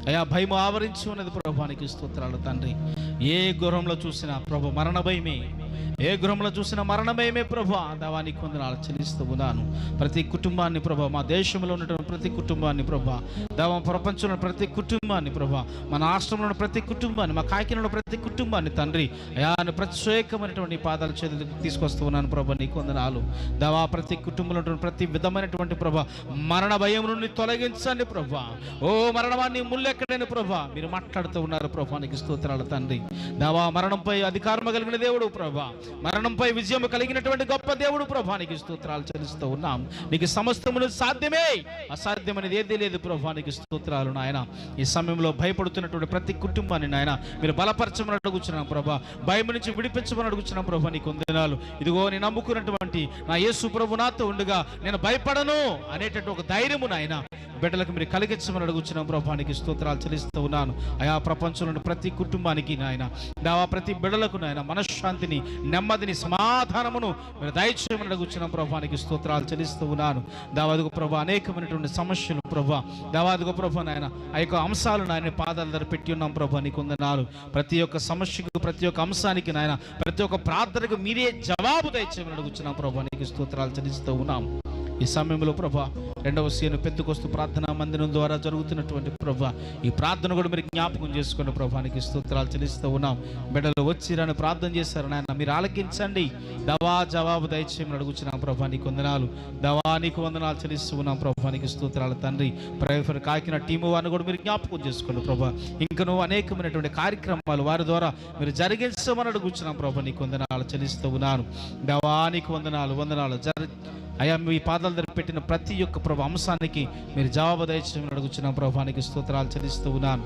అయా భయం ఆవరించి ఉన్నది ప్రభా నీకు స్తోత్రాలు తండ్రి. ఏ గృహంలో చూసినా ప్రభు మరణ భయమే, ఏ గృహంలో చూసిన మరణమేమే ప్రభా దేవా నీకు వందనాలు చెల్లిస్తూ ఉన్నాను. ప్రతి కుటుంబాన్ని ప్రభా, మా దేశంలో ఉన్నటువంటి ప్రతి కుటుంబాన్ని ప్రభా, దేవా ప్రపంచంలో ప్రతి కుటుంబాన్ని ప్రభా, మన రాష్ట్రంలో ఉన్న ప్రతి కుటుంబాన్ని, మా కాకినాడలో ప్రతి కుటుంబాన్ని తండ్రి అయా ప్రత్యేకమైనటువంటి పాదాల చేతులకు తీసుకొస్తూ ఉన్నాను ప్రభా నీకు వందనాలు. దేవా ప్రతి కుటుంబంలో ఉన్నటువంటి ప్రతి విధమైనటువంటి ప్రభా మరణ భయం నుండి తొలగించండి ప్రభా. ఓ మరణమాన్ని ముల్లెక్కడైన ప్రభా మీరు మాట్లాడుతూ ఉన్నారు ప్రభా నీకు స్తోత్రాలు తండ్రి. దేవా మరణంపై అధికారం కలిగిన దేవుడు ప్రభా, మరణంపై విజయం కలిగినటువంటి గొప్ప దేవుడు ప్రభా నీకు స్తోత్రాలు చెల్లిస్తూ ఉన్నాం. నీకు సమస్తమును సాధ్యమే, అసాధ్యమనేది ఏదీ లేదు ప్రభా నీకు స్తోత్రాలు నాయన. ఈ సమయంలో భయపడుతున్నటువంటి ప్రతి కుటుంబాన్ని నాయన మీరు బలపరచమని అడుగుచున్నాం ప్రభా. భయం నుంచి విడిపించమని అడుగుచున్నాం ప్రభా నీకు వందనాలు. ఇదిగో నేను నమ్ముకున్నటువంటి నా యేసు ప్రభు నాతో ఉండగా నేను భయపడను అనేటటువంటి ఒక ధైర్యము నాయన బిడ్డలకు మీరు కలిగించమని అడుగుచున్నాం ప్రభా నీకు స్తోత్రాలు చెల్లిస్తూ ఉన్నాను. ఆయా ప్రపంచంలోని ప్రతి కుటుంబానికి నాయన దేవా ప్రతి బిడ్డలకు నాయన మనశ్శాంతిని, నెమ్మదిని, సమాధానమును మీరు దయచేయమని అడుగుచున్నాం ప్రభా నీకు స్తోత్రాలు చెల్లిస్తూ ఉన్నాను. దావీదుకు ప్రభా అనేకమైనటువంటి సమస్యలు ప్రభా, దావీదుకు ప్రభా నాయన ఆ యొక్క అంశాలు నాయన పాదాల దగ్గర పెట్టి ఉన్నాం ప్రభా నీకు వందనాలు. ప్రతి ఒక్క సమస్యకు, ప్రతి ఒక్క అంశానికి నాయన ప్రతి ఒక్క ప్రార్థనకు మీరే జవాబు దయచేయమని అడుగుచున్నాం ప్రభా నీకు స్తోత్రాలు చెల్లిస్తూ ఉన్నాం. ఈ సమయంలో ప్రభా రెండవ సీను పెద్దకొస్తు ప్రార్థనా మందిరం ద్వారా జరుగుతున్నటువంటి ప్రభా ఈ ప్రార్థన కూడా మీరు జ్ఞాపకం చేసుకున్న ప్రభా నీకు స్తోత్రాలు చెల్లిస్తూ ఉన్నాం. బిడ్డలు వచ్చిరని ప్రార్థన చేశారు నాయన మీరు ఆలకించండి, దవా జవాబు దయచేయమని అడుగుచున్నాం ప్రభా నీకు వందనాలు. దవా నీకు వందనాలు చెల్లిస్తూ ఉన్నాం ప్రభా నీకు స్తోత్రాలు తండ్రి. ప్రేయర్ కాకిన టీము వారిని కూడా మీరు జ్ఞాపకం చేసుకోండి ప్రభా. ఇంకా నువ్వు అనేకమైనటువంటి కార్యక్రమాలు వారి ద్వారా మీరు జరిగించమని అడుగుచున్నాం ప్రభా నీకు వందనాలు చెల్లిస్తూ ఉన్నాను. దవా నీకు వందనాలు వందనాలు అయా మీ పాదాల దగ్గర పెట్టిన ప్రతి ఒక్క ప్రభు అంశానికి మీరు జవాబు దయచేయమని అడుగుచున్నాం ప్రభా నీకు స్తోత్రాలు చెల్లిస్తూ ఉన్నాను.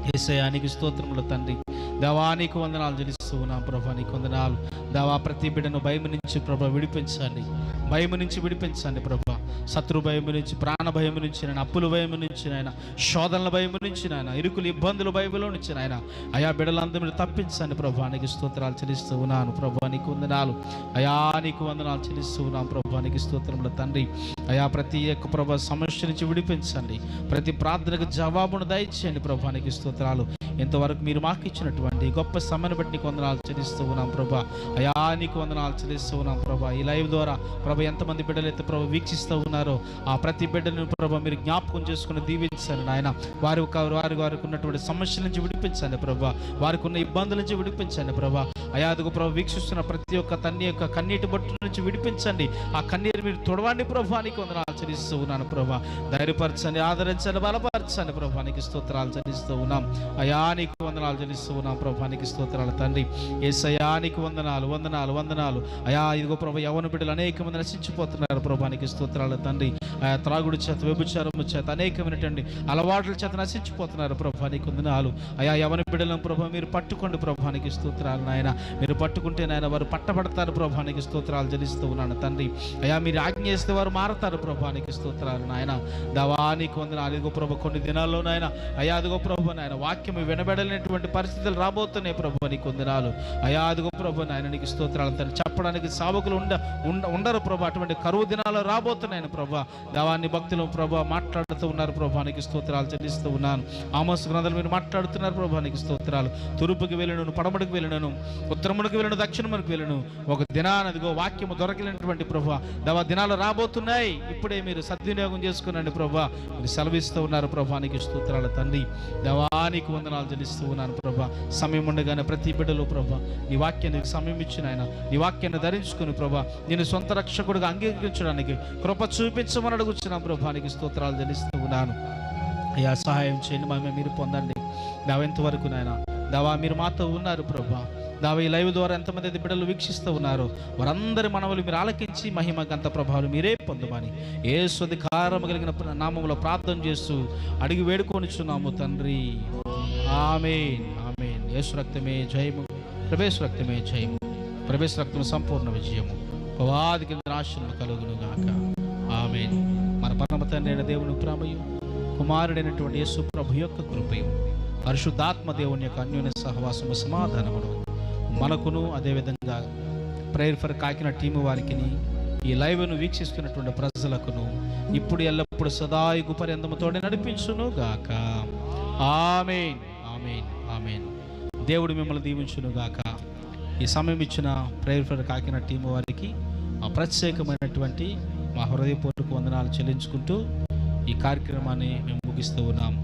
యేసయ్యానికి స్తోత్రములు తండ్రి. దేవానికి వందనాలు చెల్లిస్తూ ఉన్నాం ప్రభా నీకు వందనాలు. దేవా ప్రతి బిడ్డను భయం నుంచి ప్రభా విడిపించండి, భయం నుంచి విడిపించండి ప్రభా. శత్రు భయం నుంచి, ప్రాణ భయం నుంచి నాయన, అప్పుల భయం నుంచి నాయన, శోధనల భయం నుంచి నాయన, ఇరుకులు ఇబ్బందులు భయంలో నుంచి నాయన, అయా బిడ్డలందరూ మీరు తప్పించండి ప్రభా. నీకు స్తోత్రాలు చెల్లిస్తూ ఉన్నాను ప్రభా. నీకు వందనాలు అయా, నీకు వందనాలు చెల్లిస్తూ ఉన్నాను ప్రభా. నీకు స్తోత్రములు తండ్రి. అయా ప్రతి ఒక్క ప్రభా సమస్య నుంచి విడిపించండి, ప్రతి ప్రార్థనకు జవాబును దయచేయండి ప్రభా. నీకు స్తోత్రాలు. ఇంతవరకు మీరు మాకు ఇచ్చినటువంటి గొప్ప సమయాన్ని బట్టి నీకు వందనాలు చెల్లిస్తూ ఉన్నాం ప్రభా. అయా నీకు వందనాలు చెల్లిస్తూ ఉన్నాం ప్రభా. ఈ లైవ్ ద్వారా ప్రభా ఎంతమంది బిడ్డలు అయితే ప్రభా వీక్షిస్తూ ఉన్నారో ఆ ప్రతి బిడ్డలను ప్రభా మీరు జ్ఞాపకం చేసుకుని దీవించండి నాయన. వారికి ఉన్నటువంటి సమస్యల నుంచి విడిపించండి ప్రభా. వారికి ఉన్న ఇబ్బందుల నుంచి విడిపించండి ప్రభా. అయా అదుగు ప్రభా వీక్షిస్తున్న ప్రతి ఒక్క తన్ని యొక్క కన్నీటి బొట్టు నుంచి విడిపించండి. ఆ కన్నీరు మీరు తొడవండి ప్రభా. నీకు వందనాలు చెల్లిస్తూ ఉన్నాను ప్రభా. ధైర్యపరచండి, ఆదరించండి, బలపరచండి ప్రభా. నీకు స్తోత్రాలు చెల్లిస్తూ ఉన్నాం అయా. నీకు వందనాలు చెల్లిస్తూ ఉన్నాం ప్రభా. నీకు స్తోత్రాలు తండ్రి. యేసయ్యా నీకు వందనాలు వందనాలు వందనాలు అయా. ఇదిగో ప్రభా యవ్వన బిడ్డలు అనేక మంది నశించిపోతున్నారు ప్రభా. నీకు స్తోత్రాలు తండ్రి. ఆయా త్రాగుడు చేత, వ్యభిచారము చేత, అనేకమైనటువంటి అలవాట్ల చేత నశించిపోతున్నారు ప్రభా. నీకు వందనాలు అయా. యవ్వన బిడ్డలను ప్రభా మీరు పట్టుకోండి ప్రభా. నీకు స్తోత్రాలు నాయన. మీరు పట్టుకుంటే నాయన వారు పట్టబడతారు ప్రభా. నీకు స్తోత్రాలు చెల్లిస్తూ ఉన్నాను తండ్రి. అయా మీరు ఆజ్ఞ చేస్తే వారు మారతారు ప్రభా. నీకు స్తోత్రాలు నాయన. దవా నీకు వందనాలు. ఇదిగో ప్రభా కొన్ని దినాల్లో నాయన అయా అదిగో ప్రభా నాయన వాక్యం వినబడలేనటువంటి పరిస్థితులు రాబోతున్నాయి ప్రభు. నీకు వందనాలు అయా. అదిగో ప్రభు నాయన. నీకు స్తోత్రాలు తండ్రి. చెప్పడానికి సావకులు ఉండరు ప్రభు. అటువంటి కరువు దినాలు రాబోతున్నాయని ప్రభా. దావాన్ని భక్తులు ప్రభా మాట్లాడుతూ ఉన్నారు ప్రభా. నీకు స్తోత్రాలు చెల్లిస్తూ ఉన్నాను. ఆమోస్ గ్రంథాలు మీరు మాట్లాడుతున్నారు ప్రభా. నీకు స్తోత్రాలు. తూర్పుకి వెళ్ళను, పడమటికి వెళ్ళను, ఉత్తరమునికి వెళ్ళను, దక్షిణమునికి వెళ్ళను, ఒక దినాన్ని అదిగో వాక్యము దొరకలేనటువంటి ప్రభా దవా దినాలు రాబోతున్నాయి. ఇప్పుడే మీరు సద్వినియోగం చేసుకునండి ప్రభా. మీరు సెలవిస్తూ ఉన్నారు ప్రభా. నీకు స్తోత్రాలు తండ్రి. దవానికి వందనాలు చెల్లిస్తూ ఉన్నాను ప్రభా. సమయం ఉండగానే ప్రతి బిడ్డలో ప్రభా నీ వాక్యాన్ని సమయం ఇచ్చిన ఆయన నీ వాక్యాన్ని ధరించుకుని ప్రభా నేను సొంత రక్షకుడిగా అంగీకరించడానికి కృప చూపించమని అడుగుతున్నాను ప్రభా. నీకు స్తోత్రాలు చెల్లిస్తూ ఉన్నాను అయ్యా. సహాయం చేయండి, మమ్మల్ని మీరు పొందండి. దావెంతవరకు నాయన దావా మీరు మాతో ఉన్నారు ప్రభా. దావా ఈ లైవ్ ద్వారా ఎంతమంది అయితే బిడ్డలు వీక్షిస్తూ ఉన్నారో వారందరి మనవులు మీరు ఆలకించి మహిమ గంత ప్రభావం మీరే పొందమని యేసు అధికారం కలిగిన నామములో ప్రార్థన చేస్తూ అడిగి వేడుకొనిచున్నాము తండ్రి. ఆమేన్ ఆమేన్. యేసు రక్తమే జయము, ప్రవేశ రక్తమే జయము, ప్రవేశ రక్తం సంపూర్ణ విజయము, పవాది కింద ఆశీర్వాదం కలుగును గాక. ఆమేన్. మన పరమ తండ్రి అయిన దేవుని ప్రేమయు, కుమారుడైనటువంటి యేసు ప్రభు యొక్క కృపయు, పరిశుద్ధాత్మ దేవుని యొక్క అన్యోన్య సహవాసము, సమాధానమును మనకును అదేవిధంగా ప్రేయర్ ఫర్ కాకినాడ టీము వారికి, ఈ లైవ్ను వీక్షిస్తున్నటువంటి ప్రజలకును ఇప్పుడు ఎల్లప్పుడు సదాయుగు పర్యంతముతోనే నడిపించును గాక. ఆమేన్ ఆమేన్ ఆమేన్. దేవుడు మిమ్మల్ని దీవించును గాక. ఈ సమయం ఇచ్చిన ప్రేయర్ ఫర్ కాకినాడ టీము వారికి ప్రత్యేకమైనటువంటి మా హృదయపూర్వక వందనాలు చెల్లించుకుంటూ ఈ కార్యక్రమాన్ని మేము ముగిస్తూ ఉన్నాం.